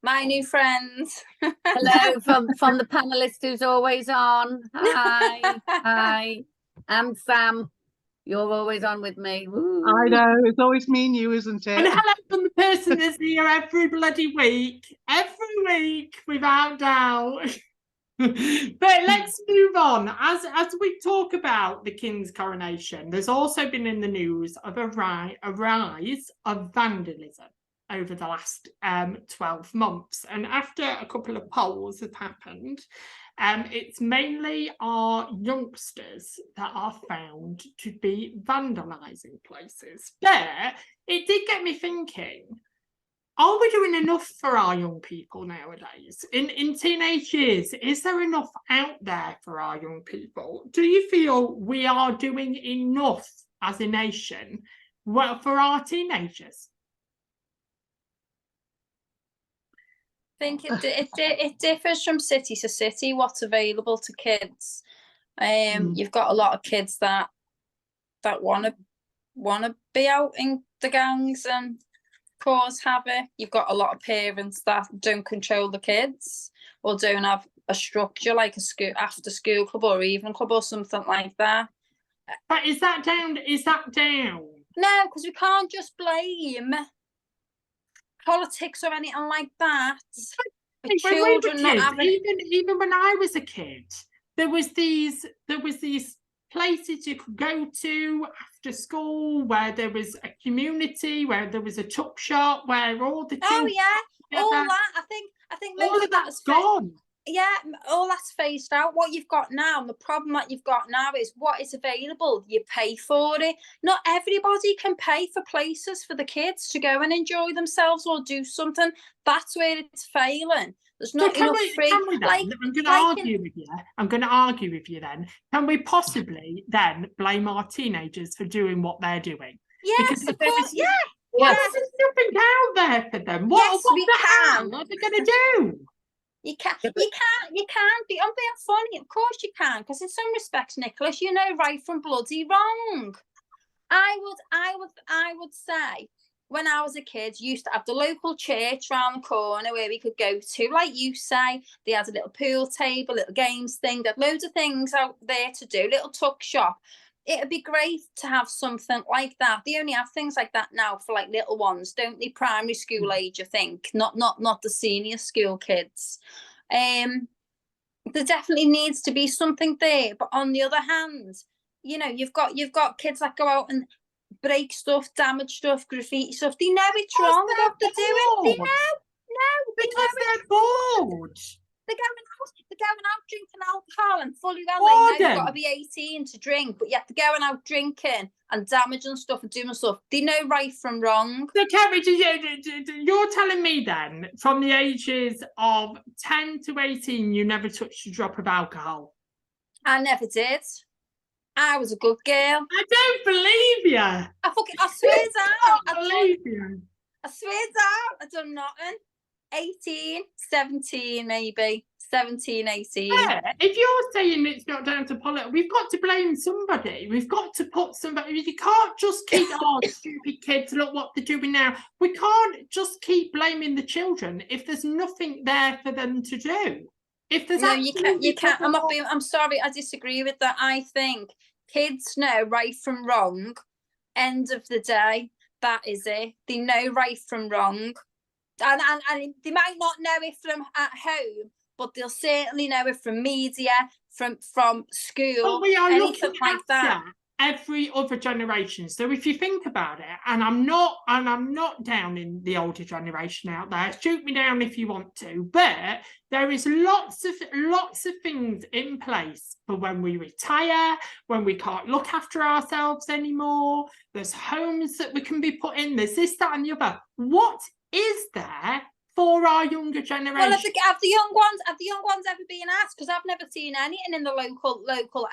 My new friend. Hello from the panelist who's always on. Hi. I'm Sam. You're always on with me. Woo. I know, it's always me and you, isn't it? And hello from the person that's here every bloody week. Every week, without doubt. But let's move on. As we talk about the King's coronation, there's also been in the news of a rise of vandalism over the last 12 months. And after a couple of polls have happened, it's mainly our youngsters that are found to be vandalising places. But it did get me thinking, are we doing enough for our young people nowadays? In teenage years, is there enough out there for our young people? Do you feel we are doing enough as a nation for our teenagers? I think it differs from city to city what's available to kids. You've got a lot of kids that want to be out in the gangs and cause havoc. You've got a lot of parents that don't control the kids or don't have a structure like a school after school club or evening club or something like that. But is that down? No, because we can't just blame politics or anything like that. Children not having... even when I was a kid, there was these places you could go to after school where there was a community, where there was a tuck shop, where all the children all that. I think all of that's gone. Yeah, all that's phased out. What you've got now, and the problem that you've got now is what is available. You pay for it. Not everybody can pay for places for the kids to go and enjoy themselves or do something. That's where it's failing. There's not enough free. I'm going to argue with you then. Can we possibly then blame our teenagers for doing what they're doing? Yes, of course. Yeah. Yes, there's nothing out there for them. Yes, What we the can. hell are they going to do? You can, Yeah, but- you can be. I'm being funny. Of course you can, because in some respects, Nicholas, you know right from bloody wrong. I would say when I was a kid, you used to have the local church round the corner where we could go to, like you say. They had a little pool table, little games thing. They had loads of things out there to do, little tuck shop. It'd be great to have something like that. They only have things like that now for like little ones, don't they? Primary school age, I think, not the senior school kids. There definitely needs to be something there. But on the other hand, you know, you've got kids that go out and break stuff, damage stuff, graffiti stuff. They know it's wrong what they're doing. They know, because they're bored. They're going out drinking alcohol and fully well they know you've Boredom. got to be 18 to drink, but yet they're going out drinking and damaging stuff and doing stuff. They know right from wrong. So, Kerry, you're telling me then, from the ages of 10 to 18, you never touched a drop of alcohol? I never did. I was a good girl. I don't believe you. I swear down. I don't believe you. I swear down. I done nothing. 18, 17 maybe. 17, 18. Yeah, if you're saying it's not down to politics, we've got to blame somebody. We've got to put somebody. You can't just keep, oh, stupid kids, look what they're doing now. We can't just keep blaming the children if there's nothing there for them to do. If there's No, you can't. I'm sorry, I disagree with that. I think kids know right from wrong. End of the day, that is it. They know right from wrong. And they might not know it from at home, but they'll certainly know it from media, from school, but we are anything looking like that. Every other generation. So if you think about it, and I'm not down in the older generation out there, shoot me down if you want to, but there is lots of things in place for when we retire, when we can't look after ourselves anymore. There's homes that we can be put in, there's this, that, and the other. What is there for our younger generation? Well, have the young ones ever been asked? Because I've never seen anything in the local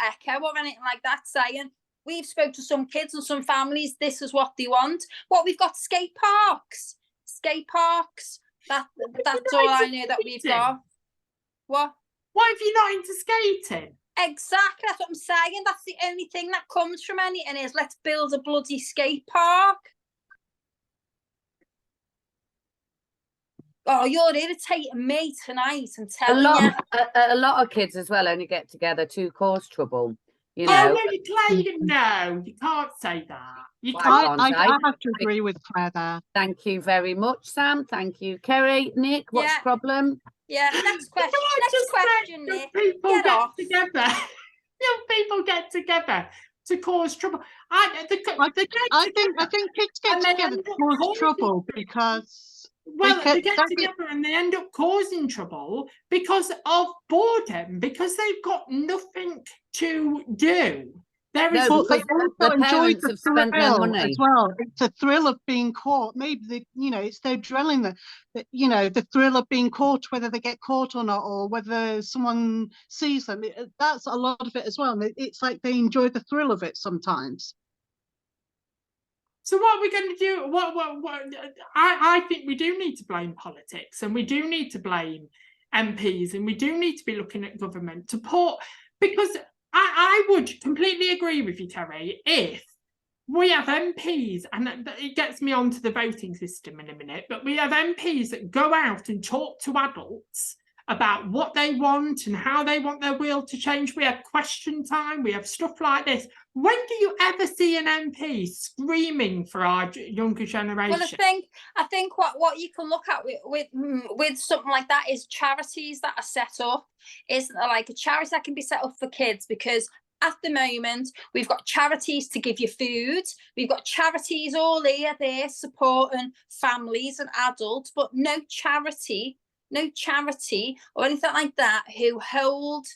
Echo or anything like that saying, we've spoke to some kids and some families, this is what they want. What we've got, skate parks. That's all I know that we've got. What? Why if you're not into skating? Exactly, that's what I'm saying. That's the only thing that comes from anything is let's build a bloody skate park. Oh, you're irritating me tonight and telling you. A lot of kids as well only get together to cause trouble. You Oh, know. no, you can't say that. You Why can't. can't I have to agree with Claire there. Thank you very much, Sam. Thank you, Kerry. Nick, what's the problem? Yeah, next question. Nick. People Get get off. together. Young people get together to cause trouble. I think kids get and they together end to up cause causing- trouble because they get together and they end up causing trouble because of boredom, because they've got nothing to do. There is No, But they also enjoy parents the have spent their thrill money. as well. It's the thrill of being caught. Maybe it's their adrenaline, the thrill of being caught, whether they get caught or not, or whether someone sees them. That's a lot of it as well. And it's like they enjoy the thrill of it sometimes. So what are we going to do? What? I think we do need to blame politics, and we do need to blame MPs, and we do need to be looking at government to put, because I would completely agree with you, Terry, if we have MPs, and it gets me onto the voting system in a minute, but we have MPs that go out and talk to adults about what they want and how they want their world to change. We have question time, we have stuff like this. When do you ever see an MP screaming for our younger generation? Well, I think what you can look at with something like that is charities that are set up. Isn't there like a charity that can be set up for kids? Because at the moment, we've got charities to give you food. We've got charities all there supporting families and adults, but no charity or anything like that who hold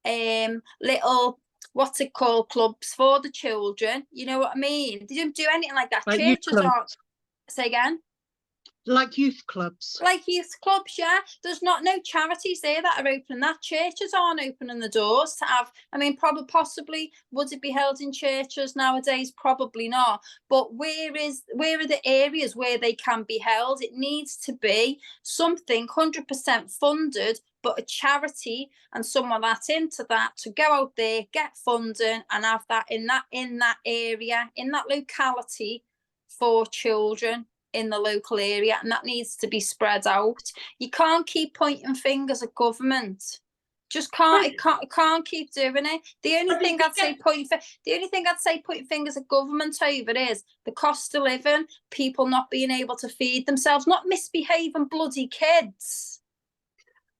little, what's it called, clubs for the children. You know what I mean? They don't do anything like that. Like Churches youth aren't. Say again. Like youth clubs. Like youth clubs, yeah. There's no charities there that are opening that. Churches aren't opening the doors to have. I mean, probably, possibly, would it be held in churches nowadays? Probably not. But where are the areas where they can be held? It needs to be something 100% funded, but a charity and someone that's into that to go out there, get funding, and have that in that area, in that locality for children in the local area, and that needs to be spread out. You can't keep pointing fingers at government. Just can't. It can't keep doing it. The only thing I'd say pointing fingers at government over is the cost of living, people not being able to feed themselves, not misbehaving bloody kids.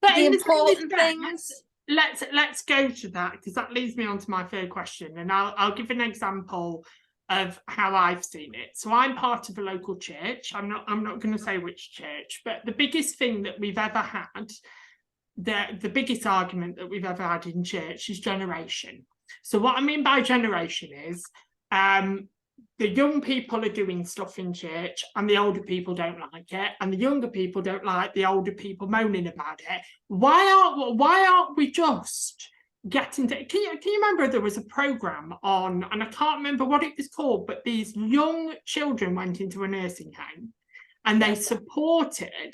But the important things. Let's go to that, because that leads me on to my third question, and I'll give an example of how I've seen it. So I'm part of a local church. I'm not going to say which church, but the biggest thing that we've ever had, the biggest argument that we've ever had in church is generation. So what I mean by generation is the young people are doing stuff in church and the older people don't like it, and the younger people don't like the older people moaning about it. Why aren't we just getting to, can you remember there was a program on, and I can't remember what it was called, but these young children went into a nursing home and they supported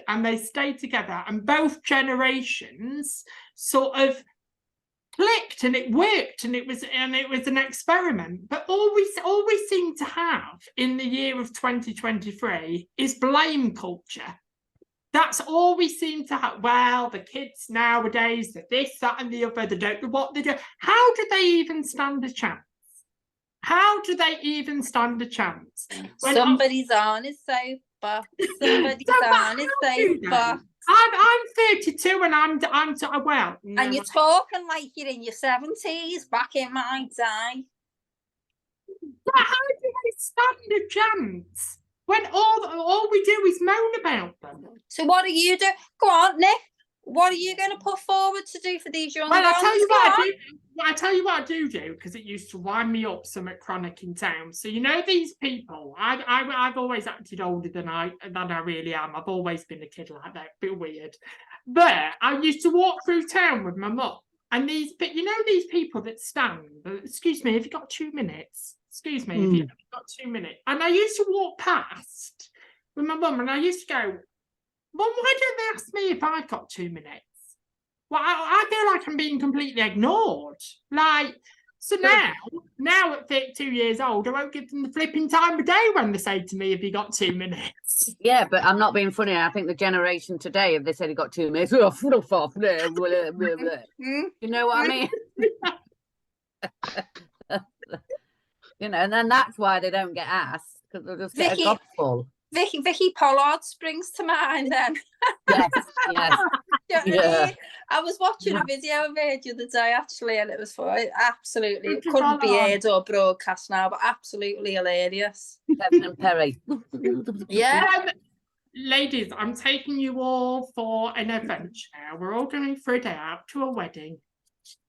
and they stayed together, and both generations sort of clicked and it worked, and it was an experiment. But all we seem to have in the year of 2023 is blame culture. That's all we seem to have. Well, the kids nowadays, the this, that, and the other, they don't know what they do. How do they even stand a chance? How do they even stand a chance? Somebody's on his soapbox. Somebody's on his soapbox. I'm 32 and I'm well. No. And you're talking like you're in your 70s back in my day. But how do they stand a chance when all we do is moan about them? So what do you do? Go on, Nick. What are you going to put forward to do for these young ones? Well, I tell you what I do, because it used to wind me up some at Chronic in town. So you know these people. I've always acted older than I really am. I've always been a kid like that. A bit weird. But I used to walk through town with my mum, and these people that stand. Excuse me, have you got 2 minutes? Excuse me, have you got 2 minutes? And I used to walk past with my mum, and I used to go, Mum, why don't they ask me if I've got 2 minutes? Well, I feel like I'm being completely ignored. Like, so now at 32 years old, I won't give them the flipping time of day when they say to me, have you got 2 minutes? Yeah, but I'm not being funny. I think the generation today, if they said you got 2 minutes, you know what I mean? You know, and then that's why they don't get asked, because they'll just get a gobful. Vicky Pollard springs to mind then. Yes. Yeah. I was watching a video of it the other day actually, and it was absolutely, it couldn't be aired or broadcast now, but absolutely hilarious. Kevin and Perry. Yeah. Ladies, I'm taking you all for an adventure. We're all going for a day out to a wedding.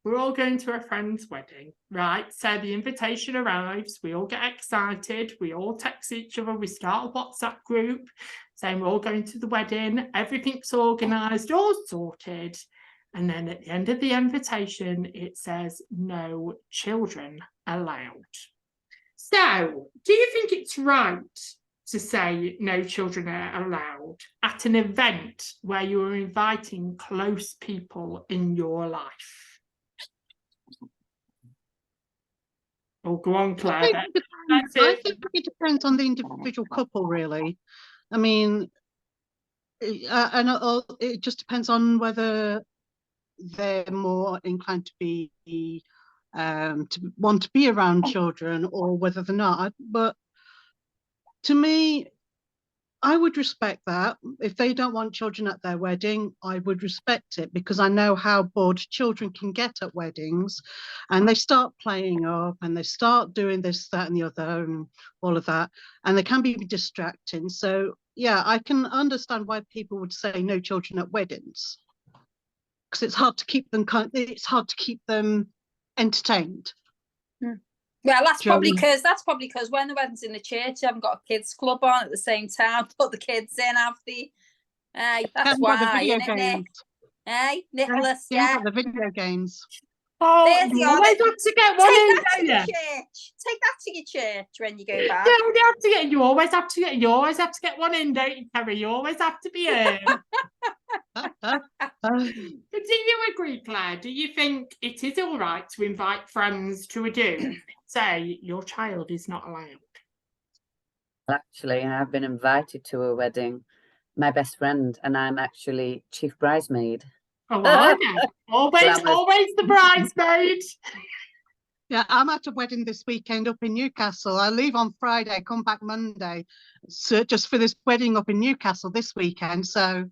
We're all going to a friend's wedding, right? So the invitation arrives, we all get excited, we all text each other, we start a WhatsApp group saying we're all going to the wedding, everything's organised, all sorted. And then at the end of the invitation, it says no children allowed. So do you think it's right to say no children are allowed at an event where you are inviting close people in your life? Oh, go on, Claire. I think it depends on the individual couple, really. I mean, it just depends on whether they're more inclined to be to want to be around children or whether they're not. But to me, I would respect that. If they don't want children at their wedding, I would respect it, because I know how bored children can get at weddings, and they start playing up and they start doing this, that, and the other, and all of that, and they can be distracting. So yeah, I can understand why people would say no children at weddings, because it's hard to keep them entertained. Well, that's probably Joey. because when the wedding's in the church, you haven't got a kids club on at the same time. Put the kids in, have the. That's Haven't got the why, video isn't it, Nick? games. Hey, Nicholas, They haven't yeah. got the video games. Oh, There's you the always other- have to get one Take in, that to don't your you? church. Take that to your church when you go back. You always have to get one in, don't you, Kerry? You always have to be here. But do you agree, Claire? Do you think it is all right to invite friends to a do? Say your child is not allowed. Actually, I've been invited to a wedding. My best friend and I'm actually chief bridesmaid. Oh, are you? Glamorous. Always the bridesmaid. Yeah, I'm at a wedding this weekend up in Newcastle. I leave on Friday, come back Monday, so just for this wedding up in Newcastle this weekend. So,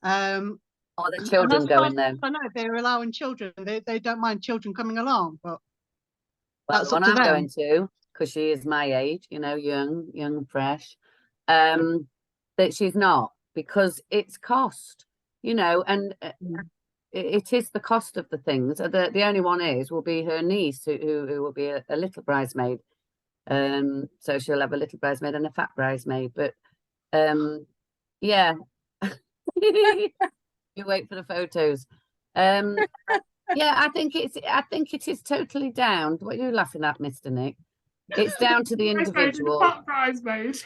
Are the and children as far going as then? I know they're allowing children. They don't mind children coming along, but Well, that's the up one to I'm them. going to, because she is my age, you know, young, fresh. That she's not, because it's cost, you know, and it is the cost of the things. The only one will be her niece, who will be a little bridesmaid. So she'll have a little bridesmaid and a fat bridesmaid. But yeah, you wait for the photos. Yeah, I think it is totally down. What are you laughing at, Mr. Nick? It's down to the individual. Fat bridesmaid.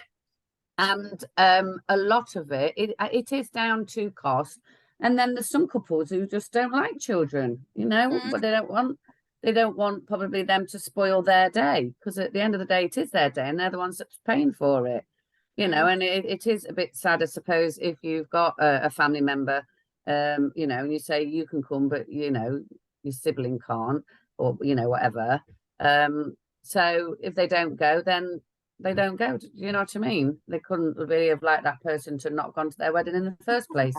And a lot of it is down to cost. And then there's some couples who just don't like children, you know, but they don't want probably them to spoil their day, because at the end of the day it is their day and they're the ones that's paying for it, you know. And it is a bit sad, I suppose, if you've got a family member, you know, and you say you can come, but you know your sibling can't, or you know, whatever. So if they don't go, then they don't go. Do you know what I mean? They couldn't really have liked that person to not gone to their wedding in the first place.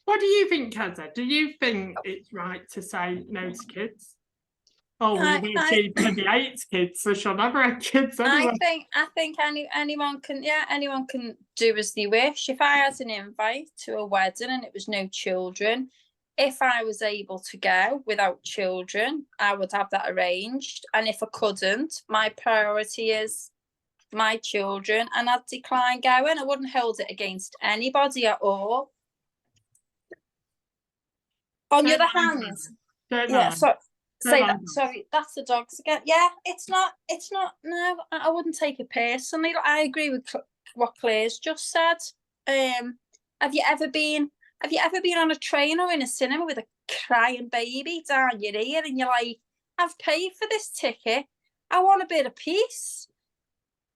What do you think, Kaza? Do you think it's right to say no to kids? Oh, she bloody hates kids, so she'll never have kids anyway. I think anyone can do as they wish. If I had an invite to a wedding and it was no children, if I was able to go without children, I would have that arranged. And if I couldn't, my priority is my children, and I'd decline going. I wouldn't hold it against anybody at all. On the other hand, sorry, that's the dogs again. Yeah, it's not, no, I wouldn't take it personally. I agree with what Claire's just said. Have you ever been on a train or in a cinema with a crying baby down your ear and you're like, I've paid for this ticket, I want a bit of peace?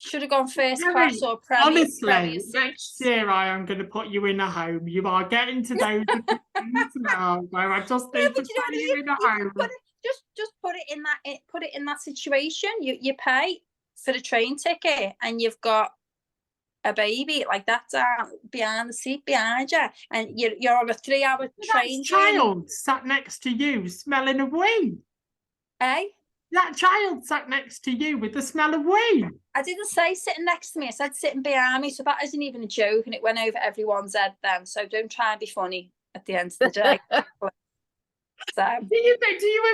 Should have gone first class or Premier. Honestly, next year I am going to put you in a home. You are getting to those things now. Where I just need to put you in a home. Just put it in that situation. You pay for the train ticket and you've got a baby like that down behind the seat behind you, and you're on a 3-hour train. Child sat next to you smelling a wee. Eh? That child sat next to you with the smell of wee. I didn't say sitting next to me, I said sitting behind me, so that isn't even a joke, and it went over everyone's head then, so don't try and be funny at the end of the day. So do you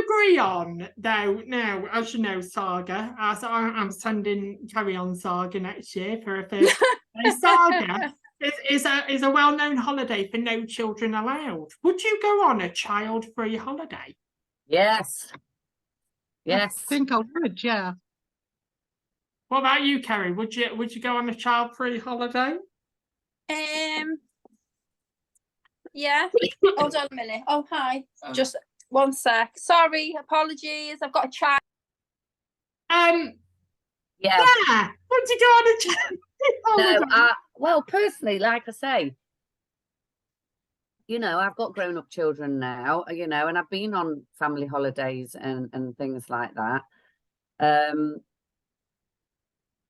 agree on, though, now, as you know, Saga, as I'm sending Carry On Saga next year for a first Saga is a well-known holiday for no children allowed. Would you go on a child-free holiday? Yes. I think I would, yeah. What about you, Kerry? Would you go on a child-free holiday? Yeah. Hold on a minute. Oh, hi. Just one sec. Sorry, apologies. I've got a child. Yeah. Would you go on a child-free holiday? No, well, personally, like I say, you know, I've got grown-up children now, you know, and I've been on family holidays and things like that.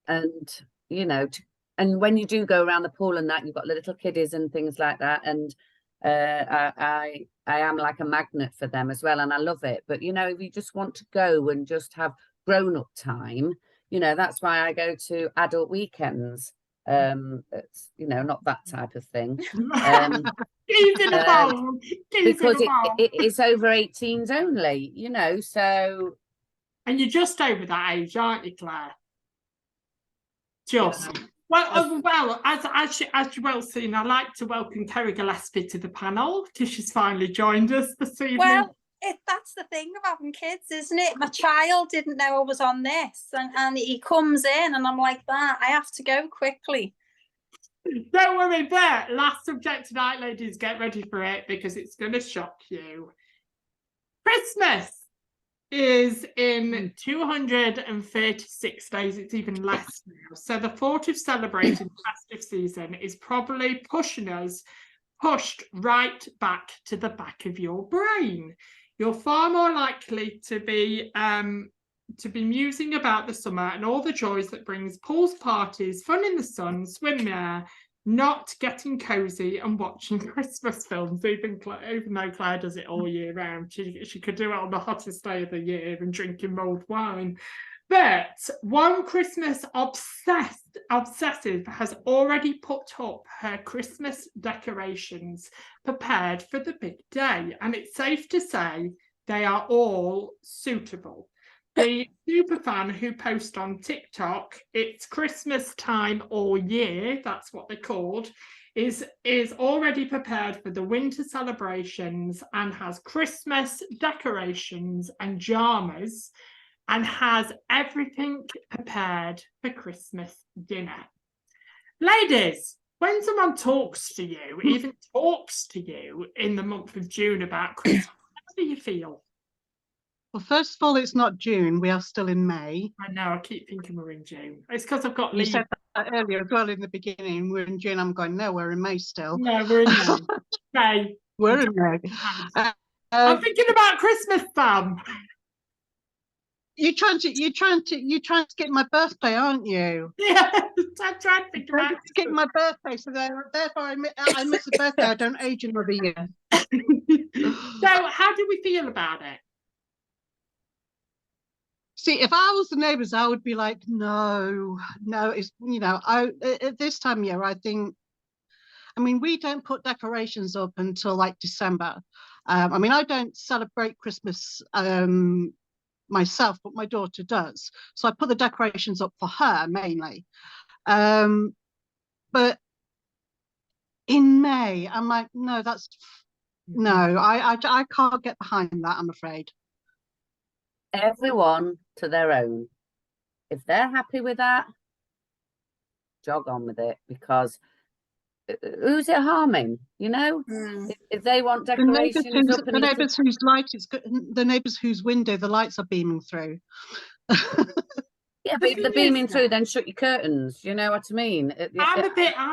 And, you know, and when you do go around the pool and that, you've got little kiddies and things like that. And I am like a magnet for them as well. And I love it. But, you know, if you just want to go and just have grown-up time, you know, that's why I go to adult weekends. It's, you know, not that type of thing. Because it's over 18s only, you know, so And you're just over that age, aren't you, Claire? Just. Well, as you well seen, I'd like to welcome Kerry Gillespie to the panel because she's finally joined us this evening. Well, that's the thing of having kids, isn't it? My child didn't know I was on this, and he comes in, and I'm like that. I have to go quickly. Don't worry, but last subject tonight, ladies, get ready for it because it's going to shock you. Christmas is in 236 days. It's even less now. So the thought of celebrating the festive season is probably pushed right back to the back of your brain. You're far more likely to be musing about the summer and all the joys that brings pools, parties, fun in the sun, swimwear, not getting cozy and watching Christmas films, even though Claire does it all year round. She could do it on the hottest day of the year and drinking mulled wine. But one Christmas obsessive has already put up her Christmas decorations prepared for the big day. And it's safe to say they are all suitable. The superfan who posts on TikTok, it's Christmas time all year, that's what they're called, is already prepared for the winter celebrations and has Christmas decorations and pajamas and has everything prepared for Christmas dinner. Ladies, when someone talks to you, even talks to you in the month of June about Christmas, how do you feel? Well, first of all, it's not June. We are still in May. I know, I keep thinking we're in June. It's because I've got You leave. said that earlier as well in the beginning. We're in June. I'm going, no, we're in May still. No, we're in May. May. We're in May. I'm thinking about Christmas, Sam. You're trying to get my birthday, aren't you? Yeah, I'm trying to think You're about trying to get my birthday, so therefore I miss a birthday. I don't age another year. So, how do we feel about it? See, if I was the neighbours, I would be like, no, it's, at this time of year, I mean, we don't put decorations up until like December. I mean, I don't celebrate Christmas myself, but my daughter does. So I put the decorations up for her mainly. But in May, I'm like, no, I can't get behind that, I'm afraid. Everyone to their own. If they're happy with that, jog on with it, because who's it harming? If they want decorations, the neighbours whose light is good, the neighbours whose window the lights are beaming through. Yeah, but if they're beaming through, then shut your curtains. You know what I mean? I'm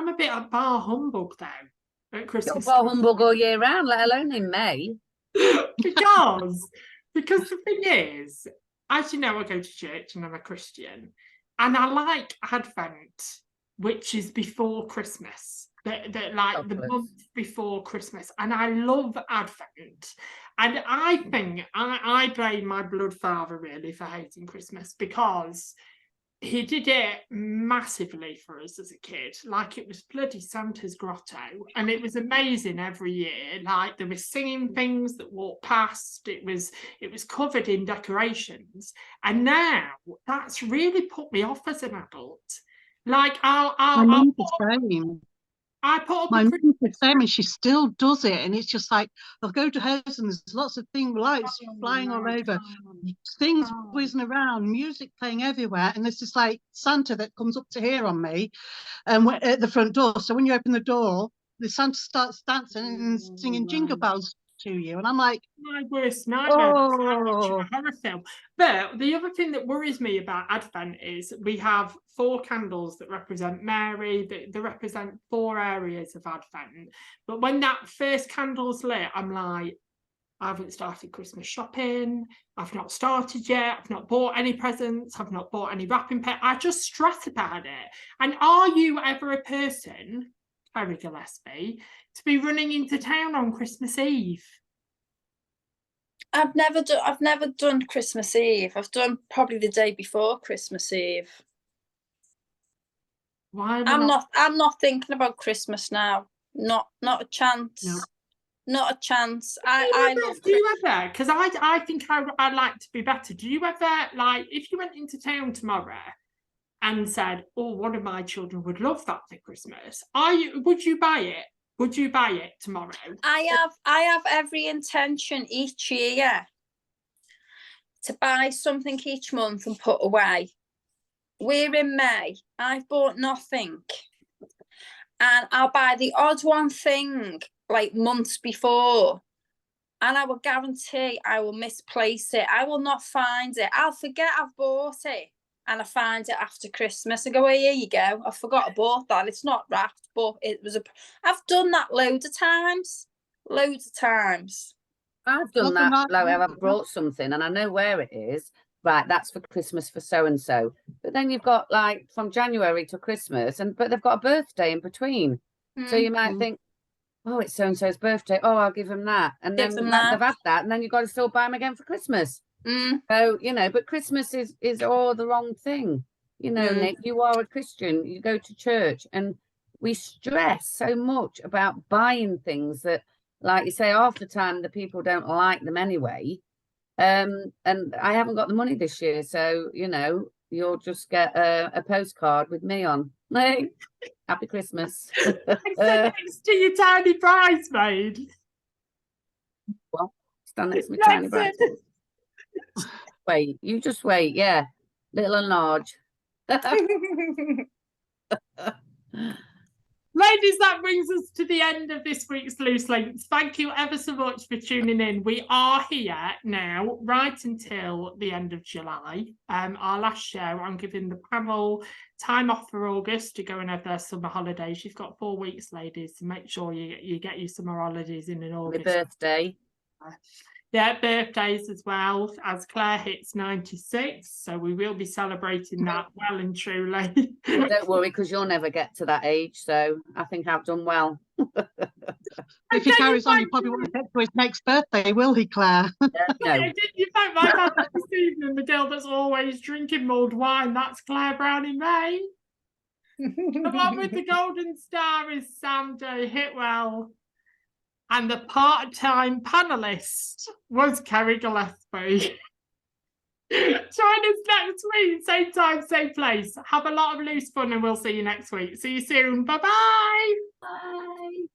a bit of bar humbug though at Christmas. Bar humbug all year round, let alone in May. Because the thing is, as you know, I go to church and I'm a Christian, and I like Advent, which is before Christmas, the month before Christmas, and I love Advent. And I think I blame my blood father really for hating Christmas, because he did it massively for us as a kid. Like, it was bloody Santa's grotto, and it was amazing every year. Like, there were singing things that walked past. It was covered in decorations, and now that's really put me off as an adult. Like, I put up my mum's the same, and she still does it, and it's just like they'll go to hers and there's lots of lights flying all over, things whizzing around, music playing everywhere, and there's this like Santa that comes up to here on me and at the front door. So when you open the door, the Santa starts dancing and singing jingle bells to you, and I'm like, my worst nightmare. A horror film. But the other thing that worries me about Advent is we have 4 candles that represent Mary, that represent 4 areas of Advent. But when that first candle's lit, I'm like, I haven't started Christmas shopping. I've not started yet. I've not bought any presents. I've not bought any wrapping paper. I just stress about it. And are you ever a person, Kerry Gillespie, to be running into town on Christmas Eve? I've never done Christmas Eve. I've done probably the day before Christmas Eve. Why? I'm not thinking about Christmas now. Not a chance. No. Not a chance. I love do you ever, because I think I'd like to be better. Do you ever, like, if you went into town tomorrow and said, oh, one of my children would love that for Christmas, would you buy it? Would you buy it tomorrow? I have every intention each year to buy something each month and put away. We're in May. I've bought nothing. And I'll buy the odd one thing like months before. And I will guarantee I will misplace it. I will not find it. I'll forget I've bought it. And I find it after Christmas. I go, well, here you go. I forgot I bought that. It's not wrapped, but it was I've done that loads of times. Loads of times. I've done that, where I've brought something and I know where it is. Right, that's for Christmas for so-and-so. But then you've got like from January to Christmas, but they've got a birthday in between. So you might think, oh, it's so-and-so's birthday. Oh, I'll give them that. And then they've had that. And then you've got to still buy them again for Christmas. So, but Christmas is all the wrong thing. Nick, you are a Christian. You go to church. And we stress so much about buying things that, like you say, half the time the people don't like them anyway. And I haven't got the money this year, so you'll just get a postcard with me on. Hey, happy Christmas. Next to your tiny bridesmaid. Well, stand next to my tiny bridesmaid. Wait, you just wait. Yeah, little and large. Ladies, that brings us to the end of this week's Loose Links. Thank you ever so much for tuning in. We are here now right until the end of July. Our last show, I'm giving the panel time off for August to go and have their summer holidays. You've got 4 weeks, ladies, so make sure you get your summer holidays in August. My birthday. Yeah, birthdays as well, as Claire hits 96, so we will be celebrating that well and truly. Don't worry, because you'll never get to that age, so I think I've done well. If he carries on, he probably won't get to his next birthday, will he, Claire? No. You don't mind that this evening, the girl that's always drinking mulled wine, that's Claire Brown in May. The one with the golden star is Sam J. Hitwell. And the part-time panellist was Kerry Gillespie. Join us next week, same time, same place. Have a lot of loose fun and we'll see you next week. See you soon. Bye-bye. Bye.